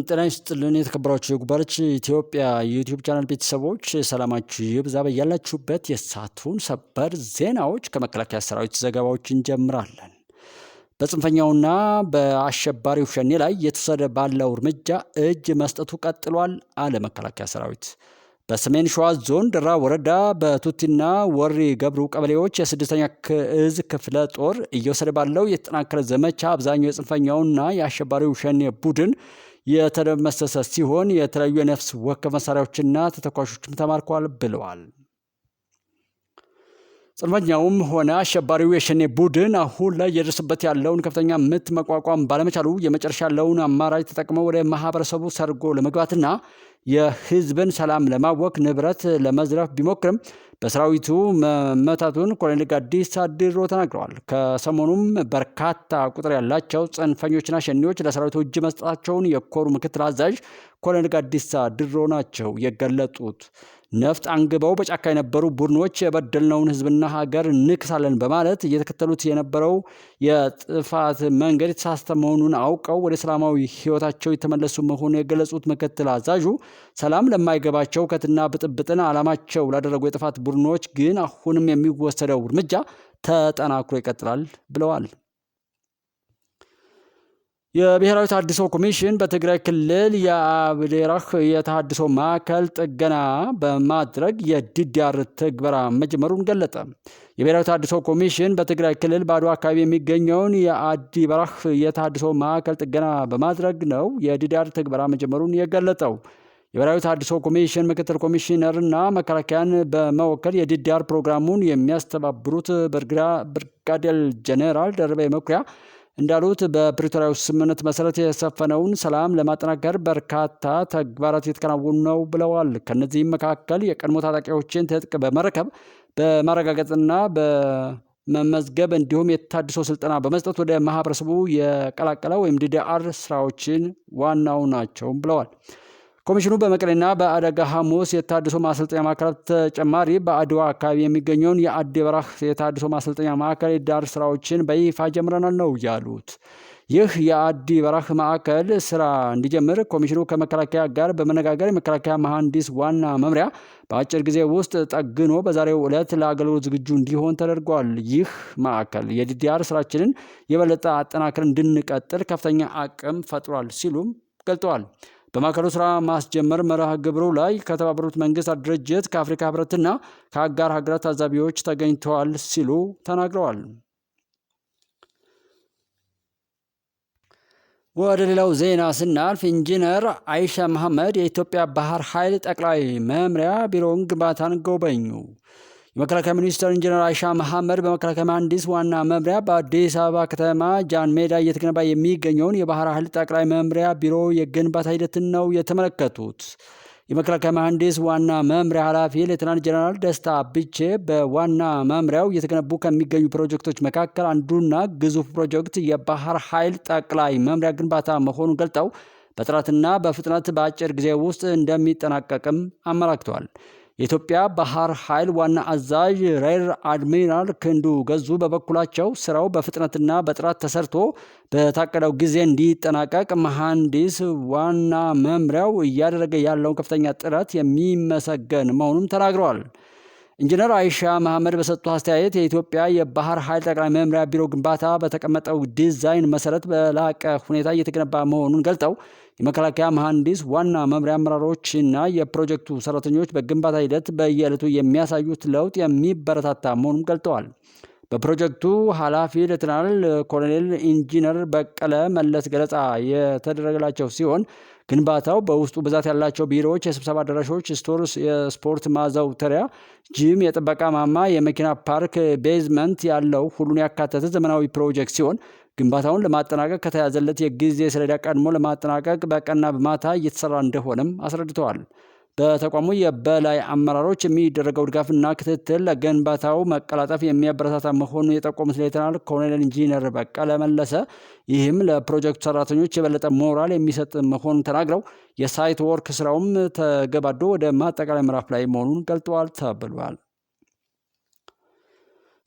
ጤና ይስጥልን። የተከበራችሁ የጉባለች ኢትዮጵያ ዩቲዩብ ቻናል ቤተሰቦች ሰላማችሁ ይብዛ በያላችሁበት። የሰዓቱን ሰበር ዜናዎች ከመከላከያ ሰራዊት ዘገባዎች እንጀምራለን። በጽንፈኛውና በአሸባሪው ሸኔ ላይ የተወሰደ ባለው እርምጃ እጅ መስጠቱ ቀጥሏል አለ መከላከያ ሰራዊት። በሰሜን ሸዋ ዞን ደራ ወረዳ በቱቲና ወሪ ገብሩ ቀበሌዎች የስድስተኛ እዝ ክፍለ ጦር እየወሰደ ባለው የተጠናከረ ዘመቻ አብዛኛው የጽንፈኛውና የአሸባሪው ሸኔ ቡድን የተደመሰሰ ሲሆን የተለያዩ የነፍስ ወከፍ መሳሪያዎችና ተተኳሾችም ተማርከዋል ብለዋል። ጽንፈኛውም ሆነ አሸባሪው የሸኔ ቡድን አሁን ላይ እየደረሰበት ያለውን ከፍተኛ ምት መቋቋም ባለመቻሉ የመጨረሻ ያለውን አማራጭ ተጠቅመው ወደ ማህበረሰቡ ሰርጎ ለመግባትና የህዝብን ሰላም ለማወክ ንብረት ለመዝረፍ ቢሞክርም በሰራዊቱ መመታቱን ኮሎኔል ጋዲሳ ድሮ ተናግረዋል። ከሰሞኑም በርካታ ቁጥር ያላቸው ጽንፈኞችና ሸኔዎች ለሰራዊቱ እጅ መስጠታቸውን የኮሩ ምክትል አዛዥ ኮሎኔል ጋዲሳ ድሮ ናቸው የገለጡት። ነፍጥ አንግበው በጫካ የነበሩ ቡድኖች የበደልነውን ህዝብና ሀገር ንክሳለን በማለት እየተከተሉት የነበረው የጥፋት መንገድ የተሳሳተ መሆኑን አውቀው ወደ ሰላማዊ ህይወታቸው የተመለሱ መሆኑን የገለጹት ምክትል አዛዡ ሰላም ለማይገባቸው ከትና ብጥብጥን ዓላማቸው ላደረጉ የጥፋት ቡድኖች ግን አሁንም የሚወሰደው እርምጃ ተጠናክሮ ይቀጥላል ብለዋል። የብሔራዊ ተሃድሶ ኮሚሽን በትግራይ ክልል የአብዴራህ የተሃድሶ ማዕከል ጥገና በማድረግ የዲዲአር ትግበራ መጀመሩን ገለጠ። የብሔራዊ ተሃድሶ ኮሚሽን በትግራይ ክልል በአድዋ አካባቢ የሚገኘውን የአዲበራህ የተሃድሶ ማዕከል ጥገና በማድረግ ነው የዲዲአር ትግበራ መጀመሩን የገለጠው። የብሔራዊ ተሃድሶ ኮሚሽን ምክትል ኮሚሽነርና መከላከያን በመወከል የዲዲአር ፕሮግራሙን የሚያስተባብሩት ብርጋዴር ጄኔራል ደርቤ መኩሪያ እንዳሉት በፕሪቶሪያው ስምምነት መሰረት የሰፈነውን ሰላም ለማጠናከር በርካታ ተግባራት የተከናወኑ ነው ብለዋል። ከነዚህም መካከል የቀድሞ ታጣቂዎችን ትጥቅ በመረከብ በማረጋገጥና በመመዝገብ እንዲሁም የታድሶ ስልጠና በመስጠት ወደ ማህበረሰቡ የቀላቀለ ወይም ዲዲአር ስራዎችን ዋናው ናቸው ብለዋል። ኮሚሽኑ በመቀሌና በአደጋ ሐሙስ የታድሶ ማሰልጠኛ ማዕከላት ተጨማሪ በአድዋ አካባቢ የሚገኘውን የአዲበራህ የታድሶ ማሰልጠኛ ማዕከል የዲዲአር ስራዎችን በይፋ ጀምረናል ነው ያሉት። ይህ የአዲበራህ ማዕከል ስራ እንዲጀምር ኮሚሽኑ ከመከላከያ ጋር በመነጋገር የመከላከያ መሐንዲስ ዋና መምሪያ በአጭር ጊዜ ውስጥ ጠግኖ በዛሬው ዕለት ለአገልግሎት ዝግጁ እንዲሆን ተደርጓል። ይህ ማዕከል የዲዲአር ስራችንን የበለጠ አጠናክር እንድንቀጥል ከፍተኛ አቅም ፈጥሯል ሲሉም ገልጠዋል። በማዕከሉ ስራ ማስጀመር መርሃ ግብሩ ላይ ከተባበሩት መንግስታት ድርጅት ከአፍሪካ ህብረትና ከአጋር ሀገራት ታዛቢዎች ተገኝተዋል ሲሉ ተናግረዋል። ወደ ሌላው ዜና ስናልፍ ኢንጂነር አይሻ መሐመድ የኢትዮጵያ ባህር ኃይል ጠቅላይ መምሪያ ቢሮውን ግንባታን ጎበኙ። የመከላከያ ሚኒስትር ኢንጂነር አይሻ መሐመድ በመከላከያ መሐንዲስ ዋና መምሪያ በአዲስ አበባ ከተማ ጃን ሜዳ እየተገነባ የሚገኘውን የባህር ኃይል ጠቅላይ መምሪያ ቢሮ የግንባታ ሂደትን ነው የተመለከቱት። የመከላከያ መሐንዲስ ዋና መምሪያ ኃላፊ ሌተናንት ጀነራል ደስታ ብቼ በዋና መምሪያው እየተገነቡ ከሚገኙ ፕሮጀክቶች መካከል አንዱና ግዙፍ ፕሮጀክት የባህር ኃይል ጠቅላይ መምሪያ ግንባታ መሆኑን ገልጠው በጥራትና በፍጥነት በአጭር ጊዜ ውስጥ እንደሚጠናቀቅም አመላክተዋል። የኢትዮጵያ ባህር ኃይል ዋና አዛዥ ሬር አድሚራል ክንዱ ገዙ በበኩላቸው ስራው በፍጥነትና በጥራት ተሰርቶ በታቀደው ጊዜ እንዲጠናቀቅ መሐንዲስ ዋና መምሪያው እያደረገ ያለውን ከፍተኛ ጥረት የሚመሰገን መሆኑን ተናግረዋል። ኢንጂነር አይሻ መሐመድ በሰጡት አስተያየት የኢትዮጵያ የባህር ኃይል ጠቅላይ መምሪያ ቢሮ ግንባታ በተቀመጠው ዲዛይን መሰረት በላቀ ሁኔታ እየተገነባ መሆኑን ገልጠው የመከላከያ መሐንዲስ ዋና መምሪያ አመራሮች እና የፕሮጀክቱ ሰራተኞች በግንባታ ሂደት በየዕለቱ የሚያሳዩት ለውጥ የሚበረታታ መሆኑን ገልጠዋል። በፕሮጀክቱ ኃላፊ ሌተናል ኮሎኔል ኢንጂነር በቀለ መለስ ገለጻ የተደረገላቸው ሲሆን ግንባታው በውስጡ ብዛት ያላቸው ቢሮዎች፣ የስብሰባ አዳራሾች፣ ስቶርስ፣ የስፖርት ማዘውተሪያ፣ ጂም፣ የጥበቃ ማማ፣ የመኪና ፓርክ፣ ቤዝመንት ያለው ሁሉን ያካተተ ዘመናዊ ፕሮጀክት ሲሆን ግንባታውን ለማጠናቀቅ ከተያዘለት የጊዜ ሰሌዳ ቀድሞ ለማጠናቀቅ በቀንና በማታ እየተሰራ እንደሆነም አስረድተዋል። በተቋሙ የበላይ አመራሮች የሚደረገው ድጋፍና ክትትል ለግንባታው መቀላጠፍ የሚያበረታታ መሆኑን የጠቆሙት ሌተናል ኮሎኔል ኢንጂነር በቀለ መለሰ ይህም ለፕሮጀክቱ ሰራተኞች የበለጠ ሞራል የሚሰጥ መሆኑን ተናግረው የሳይት ወርክ ስራውም ተገባዶ ወደ ማጠቃለያ ምዕራፍ ላይ መሆኑን ገልጠዋል ተብሏል።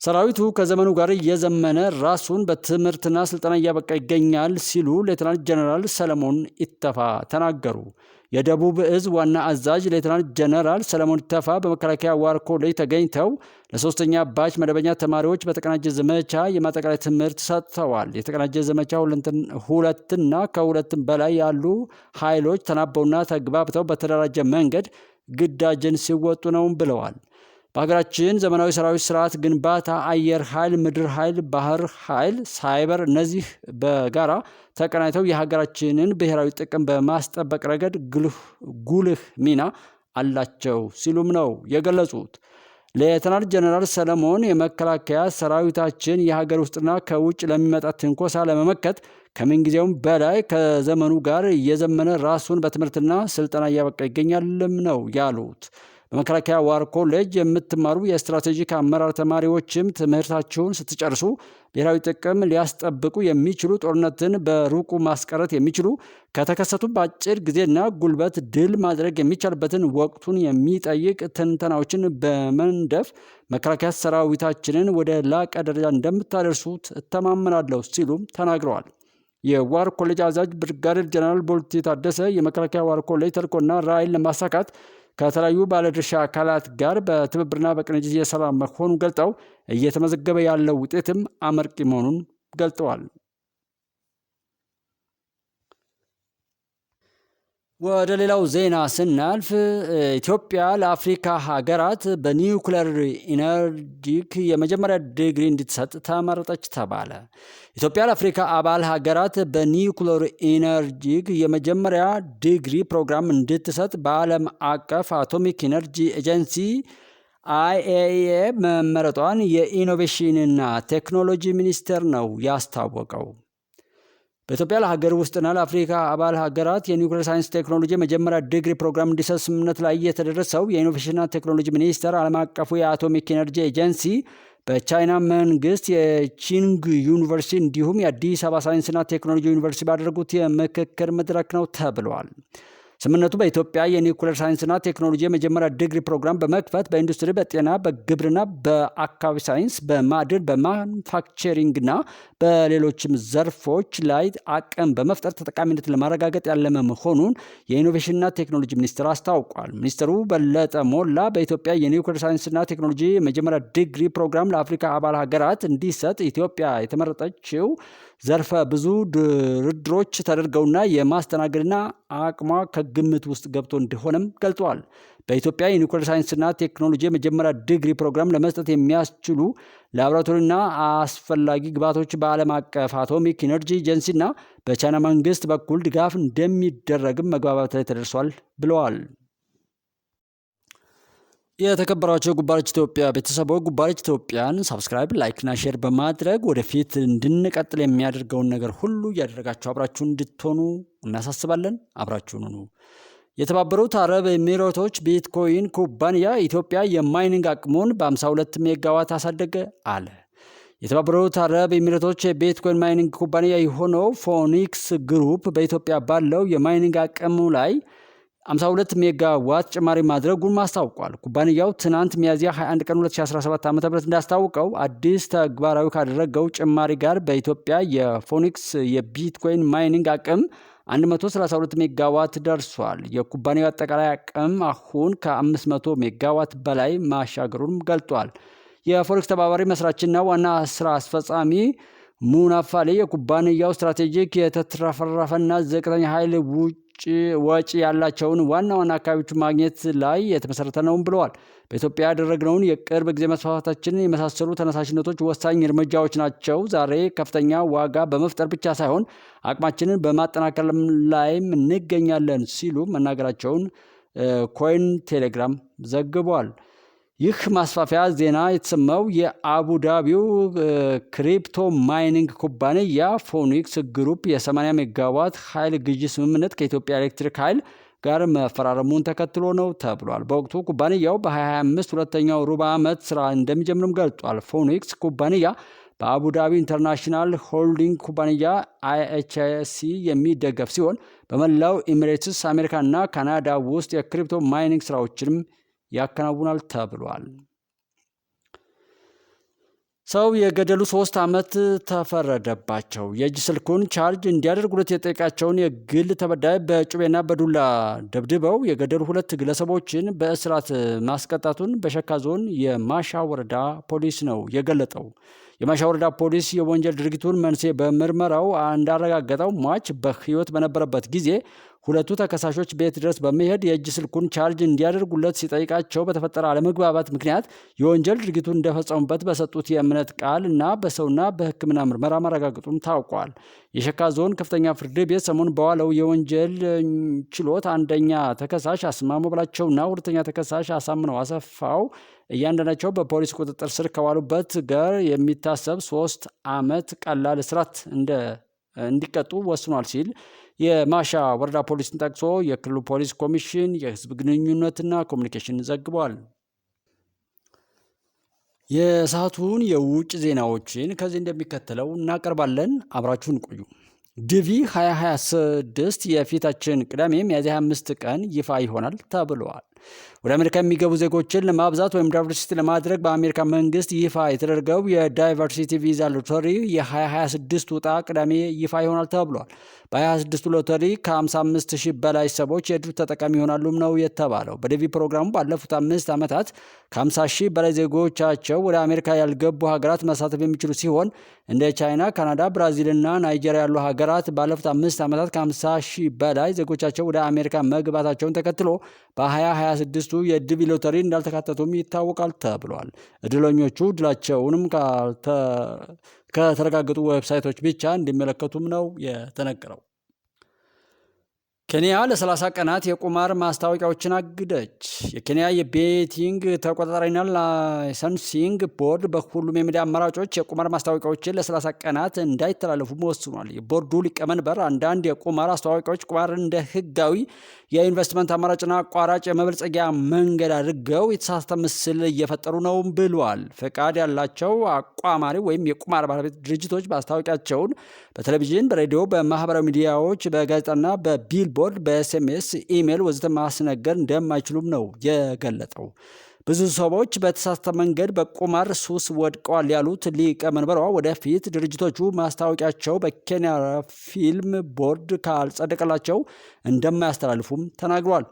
ሰራዊቱ ከዘመኑ ጋር እየዘመነ ራሱን በትምህርትና ስልጠና እያበቃ ይገኛል ሲሉ ሌተናንት ጀነራል ሰለሞን ኢተፋ ተናገሩ። የደቡብ እዝ ዋና አዛዥ ሌተናንት ጀነራል ሰለሞን ኢተፋ በመከላከያ ዋር ኮሌጅ ተገኝተው ለሶስተኛ ባች መደበኛ ተማሪዎች በተቀናጀ ዘመቻ የማጠቃለያ ትምህርት ሰጥተዋል። የተቀናጀ ዘመቻ ሁለትና ከሁለትም በላይ ያሉ ኃይሎች ተናበውና ተግባብተው በተደራጀ መንገድ ግዳጅን ሲወጡ ነው ብለዋል። በሀገራችን ዘመናዊ ሰራዊት ስርዓት ግንባታ፣ አየር ኃይል፣ ምድር ኃይል፣ ባህር ኃይል፣ ሳይበር እነዚህ በጋራ ተቀናይተው የሀገራችንን ብሔራዊ ጥቅም በማስጠበቅ ረገድ ጉልህ ሚና አላቸው ሲሉም ነው የገለጹት። ሌተናል ጀነራል ሰለሞን የመከላከያ ሰራዊታችን የሀገር ውስጥና ከውጭ ለሚመጣ ትንኮሳ ለመመከት ከምንጊዜውም በላይ ከዘመኑ ጋር እየዘመነ ራሱን በትምህርትና ስልጠና እያበቃ ይገኛልም ነው ያሉት። በመከላከያ ዋር ኮሌጅ የምትማሩ የስትራቴጂክ አመራር ተማሪዎችም ትምህርታችሁን ስትጨርሱ ብሔራዊ ጥቅም ሊያስጠብቁ የሚችሉ ጦርነትን በሩቁ ማስቀረት የሚችሉ ከተከሰቱ በአጭር ጊዜና ጉልበት ድል ማድረግ የሚቻልበትን ወቅቱን የሚጠይቅ ትንተናዎችን በመንደፍ መከላከያ ሰራዊታችንን ወደ ላቀ ደረጃ እንደምታደርሱት እተማመናለሁ ሲሉም ተናግረዋል። የዋር ኮሌጅ አዛዥ ብርጋዴር ጀነራል ቦልቲ ታደሰ የመከላከያ ዋር ኮሌጅ ተልዕኮና ራዕይን ለማሳካት ከተለያዩ ባለድርሻ አካላት ጋር በትብብርና በቅንጅት እየሰራ መሆኑን ገልጠው እየተመዘገበ ያለው ውጤትም አመርቂ መሆኑን ገልጠዋል። ወደ ሌላው ዜና ስናልፍ ኢትዮጵያ ለአፍሪካ ሀገራት በኒውክሌር ኢነርጂክ የመጀመሪያ ዲግሪ እንድትሰጥ ተመረጠች ተባለ። ኢትዮጵያ ለአፍሪካ አባል ሀገራት በኒውክሌር ኢነርጂክ የመጀመሪያ ዲግሪ ፕሮግራም እንድትሰጥ በዓለም አቀፍ አቶሚክ ኢነርጂ ኤጀንሲ IAEA መመረጧን የኢኖቬሽንና ቴክኖሎጂ ሚኒስቴር ነው ያስታወቀው። በኢትዮጵያ ለሀገር ውስጥና ለአፍሪካ አባል ሀገራት የኒውክሌር ሳይንስ ቴክኖሎጂ መጀመሪያ ዲግሪ ፕሮግራም እንዲሰጥ ስምምነት ላይ የተደረሰው የኢኖቬሽንና ቴክኖሎጂ ሚኒስቴር፣ ዓለም አቀፉ የአቶሚክ ኤነርጂ ኤጀንሲ፣ በቻይና መንግስት የቺንግ ዩኒቨርሲቲ እንዲሁም የአዲስ አበባ ሳይንስና ቴክኖሎጂ ዩኒቨርሲቲ ባደረጉት የምክክር መድረክ ነው ተብሏል። ስምምነቱ በኢትዮጵያ የኒውክሌር ሳይንስና ቴክኖሎጂ የመጀመሪያ ዲግሪ ፕሮግራም በመክፈት በኢንዱስትሪ፣ በጤና፣ በግብርና፣ በአካባቢ ሳይንስ፣ በማዕድን፣ በማኑፋክቸሪንግና በሌሎችም ዘርፎች ላይ አቅም በመፍጠር ተጠቃሚነት ለማረጋገጥ ያለመ መሆኑን የኢኖቬሽንና ቴክኖሎጂ ሚኒስቴር አስታውቋል። ሚኒስትሩ በለጠ ሞላ በኢትዮጵያ የኒውክሌር ሳይንስና ቴክኖሎጂ የመጀመሪያ ዲግሪ ፕሮግራም ለአፍሪካ አባል ሀገራት እንዲሰጥ ኢትዮጵያ የተመረጠችው ዘርፈ ብዙ ድርድሮች ተደርገውና የማስተናገድና አቅሟ ከግምት ውስጥ ገብቶ እንደሆነም ገልጿል። በኢትዮጵያ የኒውክሌር ሳይንስና ቴክኖሎጂ የመጀመሪያ ዲግሪ ፕሮግራም ለመስጠት የሚያስችሉ ላቦራቶሪና አስፈላጊ ግብዓቶች በዓለም አቀፍ አቶሚክ ኢነርጂ ኤጀንሲና በቻይና መንግስት በኩል ድጋፍ እንደሚደረግም መግባባት ላይ ተደርሷል ብለዋል። የተከበራቸው ጉባለች ኢትዮጵያ ቤተሰቦች ጉባለች ኢትዮጵያን ሳብስክራይብ፣ ላይክና ሼር በማድረግ ወደፊት እንድንቀጥል የሚያደርገውን ነገር ሁሉ እያደረጋችሁ አብራችሁን እንድትሆኑ እናሳስባለን። አብራችሁን ሁኑ። የተባበሩት አረብ ኤሚሬቶች ቢትኮይን ኩባንያ ኢትዮጵያ የማይኒንግ አቅሙን በ52 ሜጋዋት አሳደገ አለ። የተባበሩት አረብ ኤሚሬቶች የቢትኮይን ማይኒንግ ኩባንያ የሆነው ፎኒክስ ግሩፕ በኢትዮጵያ ባለው የማይኒንግ አቅሙ ላይ 52 ሜጋዋት ጭማሪ ማድረጉን ማስታውቋል። ኩባንያው ትናንት ሚያዝያ 21 ቀን 2017 ዓ.ም እንዳስታወቀው አዲስ ተግባራዊ ካደረገው ጭማሪ ጋር በኢትዮጵያ የፎኒክስ የቢትኮይን ማይኒንግ አቅም 132 ሜጋዋት ደርሷል። የኩባንያው አጠቃላይ አቅም አሁን ከ500 ሜጋዋት በላይ ማሻገሩን ገልጧል። የፎኒክስ ተባባሪ መስራችና ዋና ስራ አስፈጻሚ ሙናፋሌ የኩባንያው ስትራቴጂክ የተትረፈረፈና ዝቅተኛ ኃይል ወጪ ያላቸውን ዋና ዋና አካባቢዎች ማግኘት ላይ የተመሰረተ ነውም ብለዋል። በኢትዮጵያ ያደረግነውን የቅርብ ጊዜ መስፋፋታችንን የመሳሰሉ ተነሳሽነቶች ወሳኝ እርምጃዎች ናቸው። ዛሬ ከፍተኛ ዋጋ በመፍጠር ብቻ ሳይሆን አቅማችንን በማጠናከር ላይም እንገኛለን ሲሉ መናገራቸውን ኮይን ቴሌግራም ዘግቧል። ይህ ማስፋፊያ ዜና የተሰማው የአቡዳቢው ክሪፕቶ ማይኒንግ ኩባንያ ፎኒክስ ግሩፕ የ80 ሜጋዋት ኃይል ግዢ ስምምነት ከኢትዮጵያ ኤሌክትሪክ ኃይል ጋር መፈራረሙን ተከትሎ ነው ተብሏል። በወቅቱ ኩባንያው በ2025 ሁለተኛው ሩብ ዓመት ስራ እንደሚጀምርም ገልጿል። ፎኒክስ ኩባንያ በአቡዳቢ ኢንተርናሽናል ሆልዲንግ ኩባንያ IHC የሚደገፍ ሲሆን በመላው ኤሚሬትስ፣ አሜሪካና ካናዳ ውስጥ የክሪፕቶ ማይኒንግ ስራዎችንም ያከናውናል ተብሏል። ሰው የገደሉ 3 ዓመት ተፈረደባቸው። የእጅ ስልኩን ቻርጅ እንዲያደርጉለት የጠየቃቸውን የግል ተበዳይ በጩቤና በዱላ ደብድበው የገደሉ 2 ግለሰቦችን በእስራት ማስቀጣቱን በሸካ ዞን የማሻ ወረዳ ፖሊስ ነው የገለጠው። የማሻ ወረዳ ፖሊስ የወንጀል ድርጊቱን መንስኤ በምርመራው እንዳረጋገጠው ሟች በሕይወት በነበረበት ጊዜ ሁለቱ ተከሳሾች ቤት ድረስ በመሄድ የእጅ ስልኩን ቻርጅ እንዲያደርጉለት ሲጠይቃቸው በተፈጠረ አለመግባባት ምክንያት የወንጀል ድርጊቱን እንደፈጸሙበት በሰጡት የእምነት ቃል እና በሰውና በሕክምና ምርመራ ማረጋገጡም ታውቋል። የሸካ ዞን ከፍተኛ ፍርድ ቤት ሰሞኑን በዋለው የወንጀል ችሎት አንደኛ ተከሳሽ አስማሙ ብላቸውና ሁለተኛ ተከሳሽ አሳምነው አሰፋው እያንዳንዳቸው በፖሊስ ቁጥጥር ስር ከዋሉበት ጋር የሚታሰብ 3 ዓመት ቀላል እስራት እንዲቀጡ ወስኗል ሲል የማሻ ወረዳ ፖሊስን ጠቅሶ የክልሉ ፖሊስ ኮሚሽን የህዝብ ግንኙነትና ኮሚኒኬሽን ዘግቧል። የሰዓቱን የውጭ ዜናዎችን ከዚህ እንደሚከተለው እናቀርባለን። አብራችሁን ቆዩ። ዲቪ 2026 የፊታችን ቅዳሜ ሚያዝያ 25 ቀን ይፋ ይሆናል ተብለዋል። ወደ አሜሪካ የሚገቡ ዜጎችን ለማብዛት ወይም ዳይቨርሲቲ ለማድረግ በአሜሪካ መንግስት ይፋ የተደረገው የዳይቨርሲቲ ቪዛ ሎተሪ የ2026 ዕጣ ቅዳሜ ይፋ ይሆናል ተብሏል። በ2026 ሎተሪ ከ55 ሺህ በላይ ሰዎች የዕድሉ ተጠቃሚ ይሆናሉም ነው የተባለው። በዲቪ ፕሮግራሙ ባለፉት 5 ዓመታት ከ50 ሺህ በላይ ዜጎቻቸው ወደ አሜሪካ ያልገቡ ሀገራት መሳተፍ የሚችሉ ሲሆን እንደ ቻይና፣ ካናዳ፣ ብራዚልና ናይጄሪያ ያሉ ሀገራት ባለፉት 5 ዓመታት ከ50 ሺህ በላይ ዜጎቻቸው ወደ አሜሪካ መግባታቸውን ተከትሎ በ2026 የዲቪ ሎተሪ እንዳልተካተቱም ይታወቃል ተብሏል። እድለኞቹ እድላቸውንም ከተረጋገጡ ዌብሳይቶች ብቻ እንዲመለከቱም ነው የተነገረው። ኬንያ ለ30 ቀናት የቁማር ማስታወቂያዎችን አግደች። የኬንያ የቤቲንግ ተቆጣጣሪና ላይሰንሲንግ ቦርድ በሁሉም የሚዲያ አማራጮች የቁማር ማስታወቂያዎችን ለ30 ቀናት እንዳይተላለፉ ወስኗል። የቦርዱ ሊቀመንበር አንዳንድ የቁማር አስተዋዋቂዎች ቁማር እንደ ህጋዊ የኢንቨስትመንት አማራጭና አቋራጭ የመበልጸጊያ መንገድ አድርገው የተሳሳተ ምስል እየፈጠሩ ነው ብሏል። ፈቃድ ያላቸው አቋማሪ ወይም የቁማር ባለቤት ድርጅቶች ማስታወቂያቸውን በቴሌቪዥን፣ በሬዲዮ፣ በማህበራዊ ሚዲያዎች፣ በጋዜጣና በቢልቦርድ በኤስኤምኤስ፣ ኢሜይል ወዘተ ማስነገር እንደማይችሉም ነው የገለጠው። ብዙ ሰዎች በተሳሳተ መንገድ በቁማር ሱስ ወድቀዋል ያሉት ሊቀመንበሯ ወደፊት ድርጅቶቹ ማስታወቂያቸው በኬንያ ፊልም ቦርድ ካልጸደቀላቸው እንደማያስተላልፉም ተናግሯል።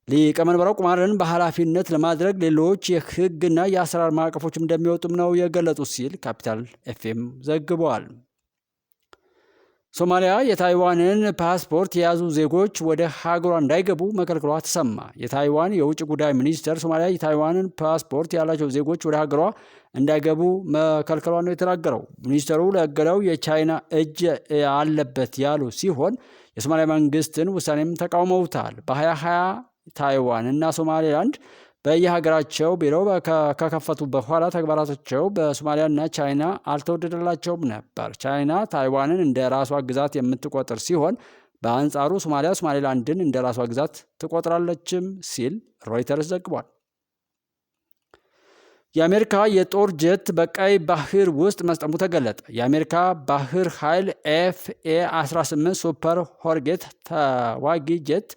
ሊቀመንበሯ ቁማርን በኃላፊነት ለማድረግ ሌሎች የህግና የአሰራር ማዕቀፎችም እንደሚወጡም ነው የገለጡት ሲል ካፒታል ኤፍኤም ዘግቧል። ሶማሊያ የታይዋንን ፓስፖርት የያዙ ዜጎች ወደ ሀገሯ እንዳይገቡ መከልከሏ ተሰማ። የታይዋን የውጭ ጉዳይ ሚኒስቴር ሶማሊያ የታይዋንን ፓስፖርት ያላቸው ዜጎች ወደ ሀገሯ እንዳይገቡ መከልከሏ ነው የተናገረው። ሚኒስቴሩ ለእገዳው የቻይና እጅ አለበት ያሉ ሲሆን የሶማሊያ መንግስትን ውሳኔም ተቃውመውታል። በ2020 ታይዋን እና ሶማሌላንድ በየሀገራቸው ቢሮ ከከፈቱ በኋላ ተግባራቸው በሶማሊያና ቻይና አልተወደደላቸውም ነበር። ቻይና ታይዋንን እንደ ራሷ ግዛት የምትቆጥር ሲሆን በአንጻሩ ሶማሊያ ሶማሌላንድን እንደ ራሷ ግዛት ትቆጥራለችም ሲል ሮይተርስ ዘግቧል። የአሜሪካ የጦር ጀት በቀይ ባህር ውስጥ መስጠሙ ተገለጠ። የአሜሪካ ባህር ኃይል ኤፍኤ-18 ሱፐር ሆርጌት ተዋጊ ጀት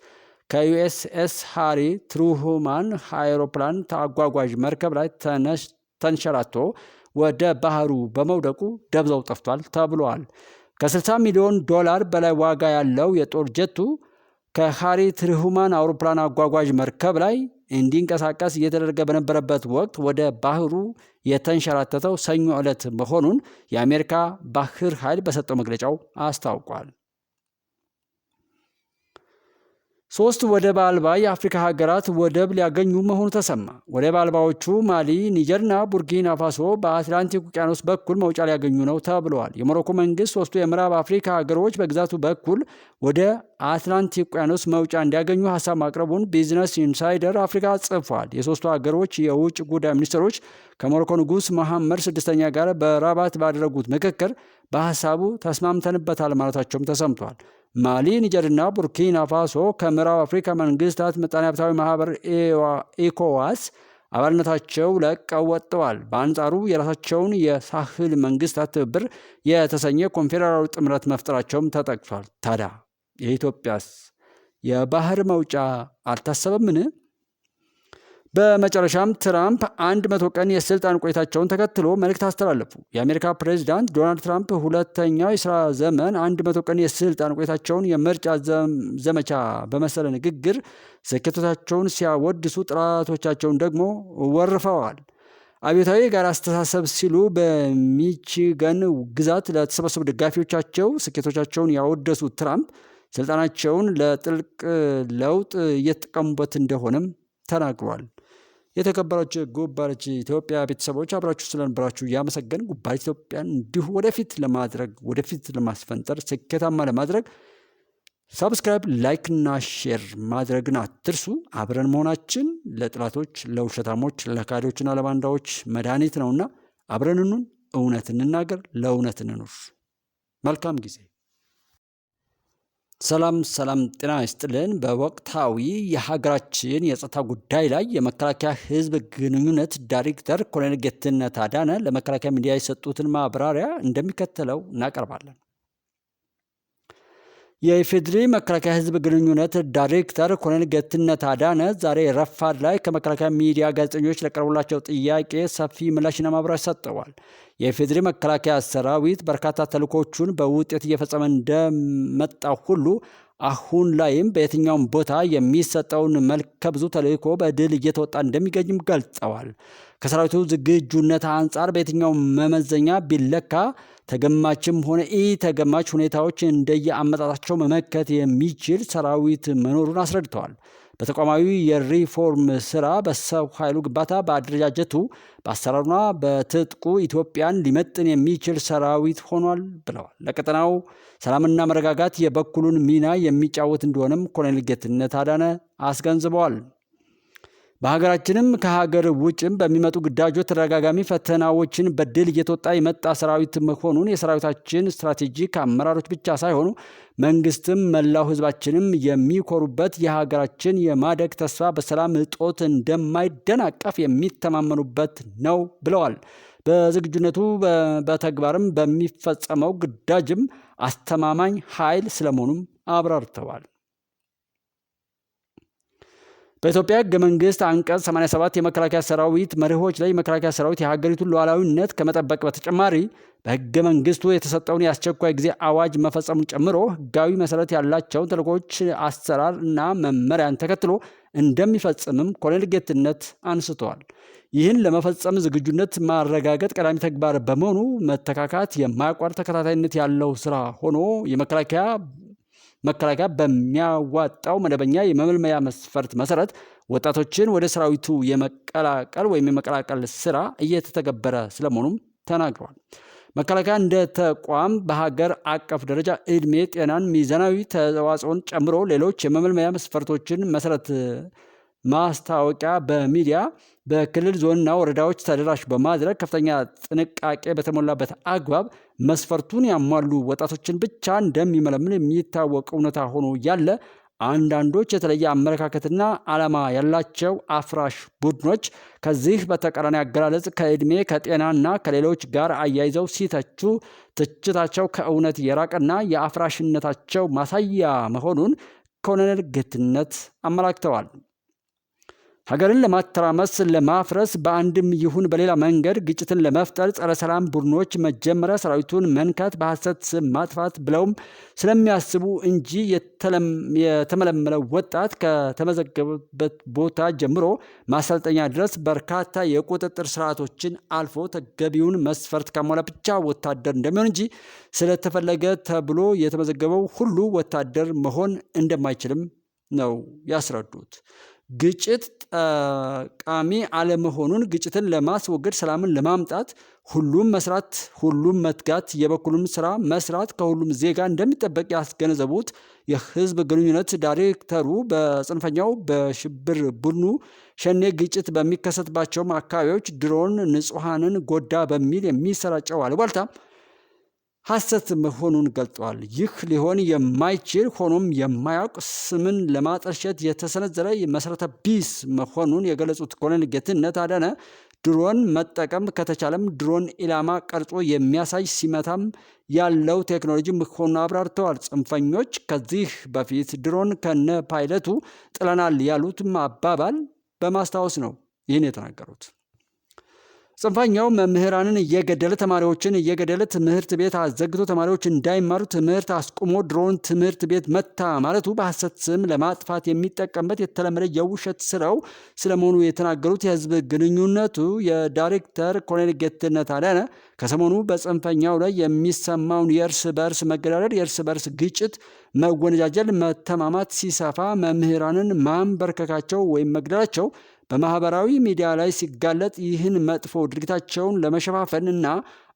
ከዩኤስኤስ ሃሪ ትሩማን አውሮፕላን አጓጓዥ መርከብ ላይ ተንሸራቶ ወደ ባህሩ በመውደቁ ደብዛው ጠፍቷል ተብሏል። ከ60 ሚሊዮን ዶላር በላይ ዋጋ ያለው የጦር ጀቱ ከሃሪ ትሩማን አውሮፕላን አጓጓዥ መርከብ ላይ እንዲንቀሳቀስ እየተደረገ በነበረበት ወቅት ወደ ባህሩ የተንሸራተተው ሰኞ ዕለት መሆኑን የአሜሪካ ባህር ኃይል በሰጠው መግለጫው አስታውቋል። 3 ወደብ አልባ የአፍሪካ ሀገራት ወደብ ሊያገኙ መሆኑ ተሰማ። ወደብ አልባዎቹ ማሊ፣ ኒጀርና ቡርኪና ፋሶ በአትላንቲክ ውቅያኖስ በኩል መውጫ ሊያገኙ ነው ተብለዋል። የሞሮኮ መንግስት 3ቱ የምዕራብ አፍሪካ ሀገሮች በግዛቱ በኩል ወደ አትላንቲክ ውቅያኖስ መውጫ እንዲያገኙ ሀሳብ ማቅረቡን ቢዝነስ ኢንሳይደር አፍሪካ ጽፏል። የ3ቱ ሀገሮች የውጭ ጉዳይ ሚኒስትሮች ከሞሮኮ ንጉስ መሐመድ 6ኛ ጋር በራባት ባደረጉት ምክክር በሀሳቡ ተስማምተንበታል ማለታቸውም ተሰምቷል። ማሊ፣ ኒጀርና ቡርኪና ፋሶ ከምዕራብ አፍሪካ መንግስታት ምጣኔ ሀብታዊ ማህበር ኢኮዋስ አባልነታቸው ለቀው ወጥተዋል። በአንጻሩ የራሳቸውን የሳህል መንግስታት ትብብር የተሰኘ ኮንፌዴራላዊ ጥምረት መፍጠራቸውም ተጠቅሷል። ታዲያ የኢትዮጵያስ የባህር መውጫ አልታሰበምን? በመጨረሻም ትራምፕ 100 ቀን የስልጣን ቆይታቸውን ተከትሎ መልእክት አስተላለፉ። የአሜሪካ ፕሬዚዳንት ዶናልድ ትራምፕ ሁለተኛው የስራ ዘመን 100 ቀን የስልጣን ቆይታቸውን የምርጫ ዘመቻ በመሰለ ንግግር ስኬቶቻቸውን ሲያወድሱ፣ ጥራቶቻቸውን ደግሞ ወርፈዋል። አብዮታዊ የጋራ አስተሳሰብ ሲሉ በሚቺገን ግዛት ለተሰበሰቡ ደጋፊዎቻቸው ስኬቶቻቸውን ያወደሱት ትራምፕ ስልጣናቸውን ለጥልቅ ለውጥ እየተጠቀሙበት እንደሆነም ተናግሯል። የተከበራችሁ ጉባለች ኢትዮጵያ ቤተሰቦች አብራችሁ ስለነበራችሁ እያመሰገን ጉባለች ኢትዮጵያን እንዲሁ ወደፊት ለማስፈንጠር ስኬታማ ለማድረግ ሰብስክራይብ፣ ላይክ እና ሼር ማድረግን አትርሱ። አብረን መሆናችን ለጥላቶች፣ ለውሸታሞች፣ ለካዶችና ለባንዳዎች መድኃኒት ነውና አብረን እንሁን። እውነት እንናገር፣ ለእውነት እንኑር። መልካም ጊዜ። ሰላም ጤና ይስጥልን። በወቅታዊ የሀገራችን የጸጥታ ጉዳይ ላይ የመከላከያ ሕዝብ ግንኙነት ዳይሬክተር ኮሎኔል ጌትነት አዳነ ለመከላከያ ሚዲያ የሰጡትን ማብራሪያ እንደሚከተለው እናቀርባለን። የኢፌዴሪ መከላከያ ሕዝብ ግንኙነት ዳይሬክተር ኮሎኔል ጌትነት አዳነ ዛሬ ረፋድ ላይ ከመከላከያ ሚዲያ ጋዜጠኞች ለቀረቡላቸው ጥያቄ ሰፊ ምላሽና ማብራሪያ ሰጥተዋል። የኢፌዴሪ መከላከያ ሰራዊት በርካታ ተልዕኮቹን በውጤት እየፈጸመ እንደመጣ ሁሉ አሁን ላይም በየትኛውም ቦታ የሚሰጠውን መልከ ብዙ ተልዕኮ በድል እየተወጣ እንደሚገኝም ገልጸዋል። ከሰራዊቱ ዝግጁነት አንጻር በየትኛው መመዘኛ ቢለካ ተገማችም ሆነ ተገማች ሁኔታዎች እንደየ አመጣጣቸው መመከት የሚችል ሰራዊት መኖሩን አስረድተዋል። በተቋማዊ የሪፎርም ስራ፣ በሰው ኃይሉ ግንባታ፣ በአደረጃጀቱ፣ በአሰራሩና በትጥቁ ኢትዮጵያን ሊመጥን የሚችል ሰራዊት ሆኗል ብለዋል። ለቀጠናው ሰላምና መረጋጋት የበኩሉን ሚና የሚጫወት እንደሆነም ኮሎኔል ጌትነት አዳነ አስገንዝበዋል። በሀገራችንም ከሀገር ውጭም በሚመጡ ግዳጆች ተደጋጋሚ ፈተናዎችን በድል እየተወጣ የመጣ ሰራዊት መሆኑን የሰራዊታችን ስትራቴጂክ አመራሮች ብቻ ሳይሆኑ መንግስትም መላው ህዝባችንም የሚኮሩበት የሀገራችን የማደግ ተስፋ በሰላም እጦት እንደማይደናቀፍ የሚተማመኑበት ነው ብለዋል። በዝግጁነቱ በተግባርም በሚፈጸመው ግዳጅም አስተማማኝ ኃይል ስለመሆኑም አብራርተዋል። በኢትዮጵያ ህገ መንግስት አንቀጽ 87 የመከላከያ ሰራዊት መርሆች ላይ የመከላከያ ሰራዊት የሀገሪቱን ሉዓላዊነት ከመጠበቅ በተጨማሪ በህገ መንግስቱ የተሰጠውን የአስቸኳይ ጊዜ አዋጅ መፈጸሙን ጨምሮ ህጋዊ መሰረት ያላቸውን ተልዕኮች አሰራር እና መመሪያን ተከትሎ እንደሚፈጽምም ኮሎኔል ጌትነት አንስተዋል። ይህን ለመፈጸም ዝግጁነት ማረጋገጥ ቀዳሚ ተግባር በመሆኑ መተካካት የማያቋርጥ ተከታታይነት ያለው ስራ ሆኖ መከላከያ በሚያዋጣው መደበኛ የመመልመያ መስፈርት መሰረት ወጣቶችን ወደ ሰራዊቱ የመቀላቀል ስራ እየተተገበረ ስለመሆኑም ተናግረዋል። መከላከያ እንደ ተቋም በሀገር አቀፍ ደረጃ ዕድሜ፣ ጤናን፣ ሚዛናዊ ተዋጽኦን ጨምሮ ሌሎች የመመልመያ መስፈርቶችን መሰረት ማስታወቂያ በሚዲያ በክልል ዞንና ወረዳዎች ተደራሽ በማድረግ ከፍተኛ ጥንቃቄ በተሞላበት አግባብ መስፈርቱን ያሟሉ ወጣቶችን ብቻ እንደሚመለምል የሚታወቅ እውነታ ሆኖ ያለ አንዳንዶች የተለየ አመለካከትና ዓላማ ያላቸው አፍራሽ ቡድኖች ከዚህ በተቃራኒ አገላለጽ ከዕድሜ ከጤናና ከሌሎች ጋር አያይዘው ሲተቹ ትችታቸው ከእውነት የራቀና የአፍራሽነታቸው ማሳያ መሆኑን ኮሎኔል ጌትነት አመላክተዋል። ሀገርን ለማተራመስ፣ ለማፍረስ፣ በአንድም ይሁን በሌላ መንገድ ግጭትን ለመፍጠር ጸረ ሰላም ቡድኖች መጀመሪያ ሰራዊቱን መንካት፣ በሐሰት ስም ማጥፋት ብለውም ስለሚያስቡ እንጂ የተመለመለው ወጣት ከተመዘገበበት ቦታ ጀምሮ ማሰልጠኛ ድረስ በርካታ የቁጥጥር ስርዓቶችን አልፎ ተገቢውን መስፈርት ካሟላ ብቻ ወታደር እንደሚሆን እንጂ ስለተፈለገ ተብሎ የተመዘገበው ሁሉ ወታደር መሆን እንደማይችልም ነው ያስረዱት። ግጭት ጠቃሚ አለመሆኑን፣ ግጭትን ለማስወገድ፣ ሰላምን ለማምጣት ሁሉም መስራት፣ ሁሉም መትጋት፣ የበኩሉን ስራ መስራት ከሁሉም ዜጋ እንደሚጠበቅ ያስገነዘቡት የህዝብ ግንኙነት ዳይሬክተሩ በጽንፈኛው በሽብር ቡድኑ ሸኔ ግጭት በሚከሰትባቸውም አካባቢዎች ድሮን ንጹሐንን ጎዳ በሚል የሚሰራጨው አሉባልታ ሐሰት መሆኑን ገልጠዋል። ይህ ሊሆን የማይችል ሆኖም የማያውቅ ስምን ለማጠልሸት የተሰነዘረ መሰረተ ቢስ መሆኑን የገለጹት ኮሎኔል ጌትነት አዳነ ድሮን መጠቀም ከተቻለም ድሮን ኢላማ ቀርጾ የሚያሳይ ሲመታም ያለው ቴክኖሎጂ መሆኑን አብራርተዋል። ጽንፈኞች ከዚህ በፊት ድሮን ከነ ፓይለቱ ጥለናል ያሉትም አባባል በማስታወስ ነው ይህን የተናገሩት። ጽንፈኛው መምህራንን እየገደለ ተማሪዎችን እየገደለ ትምህርት ቤት አዘግቶ ተማሪዎች እንዳይማሩ ትምህርት አስቁሞ ድሮን ትምህርት ቤት መታ ማለቱ በሐሰት ስም ለማጥፋት የሚጠቀምበት የተለመደ የውሸት ስራው ስለመሆኑ የተናገሩት የህዝብ ግንኙነቱ የዳይሬክተር ኮሎኔል ጌትነት አዳነ ከሰሞኑ በጽንፈኛው ላይ የሚሰማውን የእርስ በርስ መገዳደል፣ የእርስ በርስ ግጭት፣ መወነጃጀል፣ መተማማት ሲሰፋ መምህራንን ማንበርከካቸው ወይም መግደላቸው በማህበራዊ ሚዲያ ላይ ሲጋለጥ ይህን መጥፎ ድርጊታቸውን ለመሸፋፈንና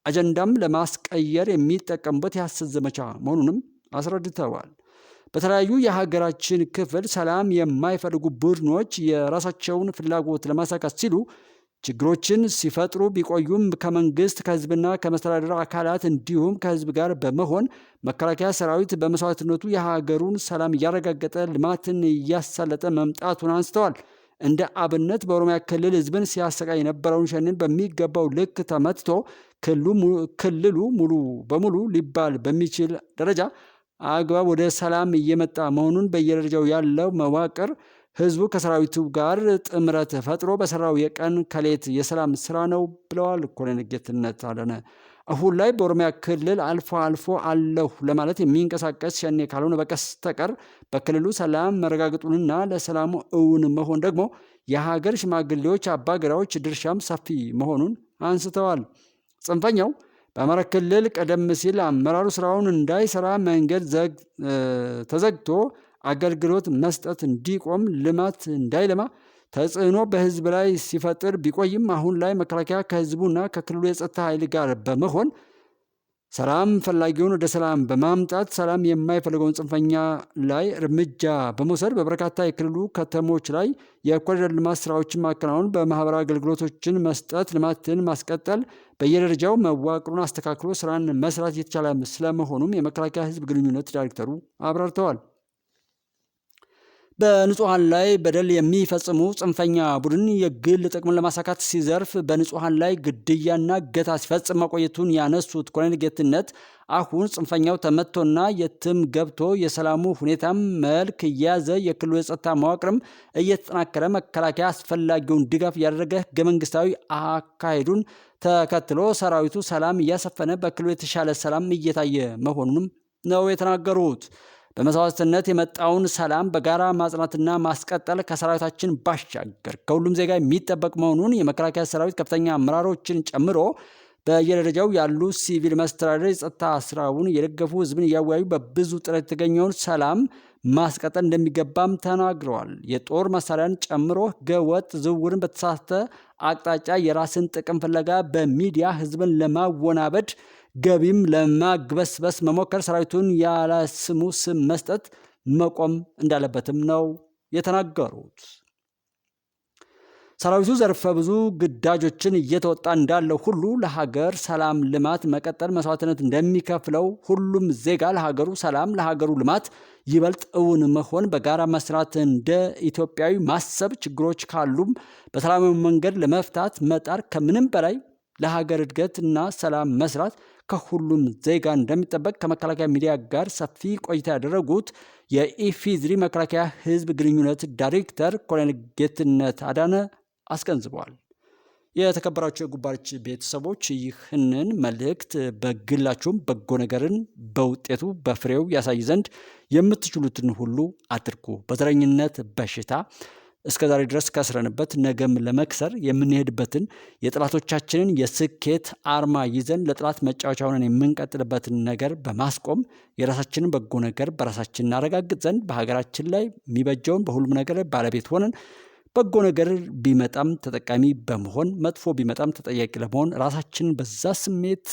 አጀንዳም ለማስቀየር የሚጠቀሙበት የሐሰት ዘመቻ መሆኑንም አስረድተዋል። በተለያዩ የሀገራችን ክፍል ሰላም የማይፈልጉ ቡድኖች የራሳቸውን ፍላጎት ለማሳካት ሲሉ ችግሮችን ሲፈጥሩ ቢቆዩም ከመንግስት ከህዝብና ከመስተዳደር አካላት እንዲሁም ከህዝብ ጋር በመሆን መከላከያ ሰራዊት በመስዋዕትነቱ የሀገሩን ሰላም እያረጋገጠ ልማትን እያሳለጠ መምጣቱን አንስተዋል። እንደ አብነት በኦሮሚያ ክልል ህዝብን ሲያሰቃይ የነበረውን ሸኔን በሚገባው ልክ ተመትቶ ክልሉ ሙሉ በሙሉ ሊባል በሚችል ደረጃ አግባብ ወደ ሰላም እየመጣ መሆኑን በየደረጃው ያለው መዋቅር ህዝቡ ከሰራዊቱ ጋር ጥምረት ፈጥሮ በሰራው የቀን ከሌት የሰላም ስራ ነው ብለዋል ኮሎኔል ጌትነት አዳነ። አሁን ላይ በኦሮሚያ ክልል አልፎ አልፎ አለሁ ለማለት የሚንቀሳቀስ ሸኔ ካልሆነ በስተቀር በክልሉ ሰላም መረጋገጡንና ለሰላሙ እውን መሆን ደግሞ የሀገር ሽማግሌዎች፣ አባገዳዎች ድርሻም ሰፊ መሆኑን አንስተዋል። ጽንፈኛው በአማራ ክልል ቀደም ሲል አመራሩ ስራውን እንዳይሰራ መንገድ ተዘግቶ አገልግሎት መስጠት እንዲቆም፣ ልማት እንዳይለማ ተጽዕኖ በህዝብ ላይ ሲፈጥር ቢቆይም አሁን ላይ መከላከያ ከህዝቡና ከክልሉ የጸጥታ ኃይል ጋር በመሆን ሰላም ፈላጊውን ወደ ሰላም በማምጣት ሰላም የማይፈልገውን ጽንፈኛ ላይ እርምጃ በመውሰድ በበርካታ የክልሉ ከተሞች ላይ የኮሪደር ልማት ስራዎችን ማከናወን፣ በማህበራዊ አገልግሎቶችን መስጠት፣ ልማትን ማስቀጠል፣ በየደረጃው መዋቅሩን አስተካክሎ ስራን መስራት የተቻለ ስለመሆኑም የመከላከያ ህዝብ ግንኙነት ዳይሬክተሩ አብራርተዋል። በንጹሃን ላይ በደል የሚፈጽሙ ጽንፈኛ ቡድን የግል ጥቅምን ለማሳካት ሲዘርፍ በንጹሃን ላይ ግድያና እገታ ሲፈጽም መቆየቱን ያነሱት ኮሎኔል ጌትነት አሁን ጽንፈኛው ተመቶና የትም ገብቶ የሰላሙ ሁኔታም መልክ እየያዘ የክልሉ የጸጥታ መዋቅርም እየተጠናከረ መከላከያ አስፈላጊውን ድጋፍ እያደረገ ህገ መንግስታዊ አካሄዱን ተከትሎ ሰራዊቱ ሰላም እያሰፈነ በክልሉ የተሻለ ሰላም እየታየ መሆኑንም ነው የተናገሩት። በመስዋዕትነት የመጣውን ሰላም በጋራ ማጽናትና ማስቀጠል ከሰራዊታችን ባሻገር ከሁሉም ዜጋ የሚጠበቅ መሆኑን የመከላከያ ሰራዊት ከፍተኛ አመራሮችን ጨምሮ በየደረጃው ያሉ ሲቪል መስተዳደር የጸጥታ ስራውን የደገፉ ህዝብን እያወያዩ በብዙ ጥረት የተገኘውን ሰላም ማስቀጠል እንደሚገባም ተናግረዋል። የጦር መሳሪያን ጨምሮ ህገወጥ ዝውውርን በተሳሳተ አቅጣጫ የራስን ጥቅም ፍለጋ በሚዲያ ህዝብን ለማወናበድ ገቢም ለማግበስበስ መሞከር ሰራዊቱን ያለ ስሙ ስም መስጠት መቆም እንዳለበትም ነው የተናገሩት። ሰራዊቱ ዘርፈ ብዙ ግዳጆችን እየተወጣ እንዳለው ሁሉ ለሀገር ሰላም ልማት መቀጠል መስዋዕትነት እንደሚከፍለው ሁሉም ዜጋ ለሀገሩ ሰላም ለሀገሩ ልማት ይበልጥ እውን መሆን በጋራ መስራት እንደ ኢትዮጵያዊ ማሰብ ችግሮች ካሉም በሰላማዊ መንገድ ለመፍታት መጣር ከምንም በላይ ለሀገር እድገት እና ሰላም መስራት ከሁሉም ዜጋ እንደሚጠበቅ ከመከላከያ ሚዲያ ጋር ሰፊ ቆይታ ያደረጉት የኢፌዴሪ መከላከያ ህዝብ ግንኙነት ዳይሬክተር ኮሎኔል ጌትነት አዳነ አስገንዝበዋል። የተከበራችሁ የጉባርች ቤተሰቦች ይህንን መልእክት በግላችሁም በጎ ነገርን በውጤቱ በፍሬው ያሳይ ዘንድ የምትችሉትን ሁሉ አድርጉ። በዘረኝነት በሽታ እስከዛሬ ድረስ ከስረንበት ነገም ለመክሰር የምንሄድበትን የጥላቶቻችንን የስኬት አርማ ይዘን ለጥላት መጫወቻ ሆነን የምንቀጥልበትን ነገር በማስቆም የራሳችንን በጎ ነገር በራሳችን እናረጋግጥ ዘንድ በሀገራችን ላይ የሚበጀውን በሁሉም ነገር ባለቤት ሆነን በጎ ነገር ቢመጣም ተጠቃሚ በመሆን መጥፎ ቢመጣም ተጠያቂ ለመሆን ራሳችንን በዛ ስሜት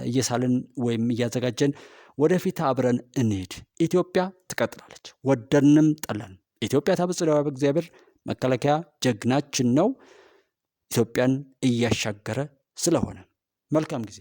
እየሳልን ወይም እያዘጋጀን ወደፊት አብረን እንሄድ። ኢትዮጵያ ትቀጥላለች፣ ወደንም ጠላን። ኢትዮጵያ ታበጽሕዋ በእግዚአብሔር። መከላከያ ጀግናችን ነው፣ ኢትዮጵያን እያሻገረ ስለሆነ። መልካም ጊዜ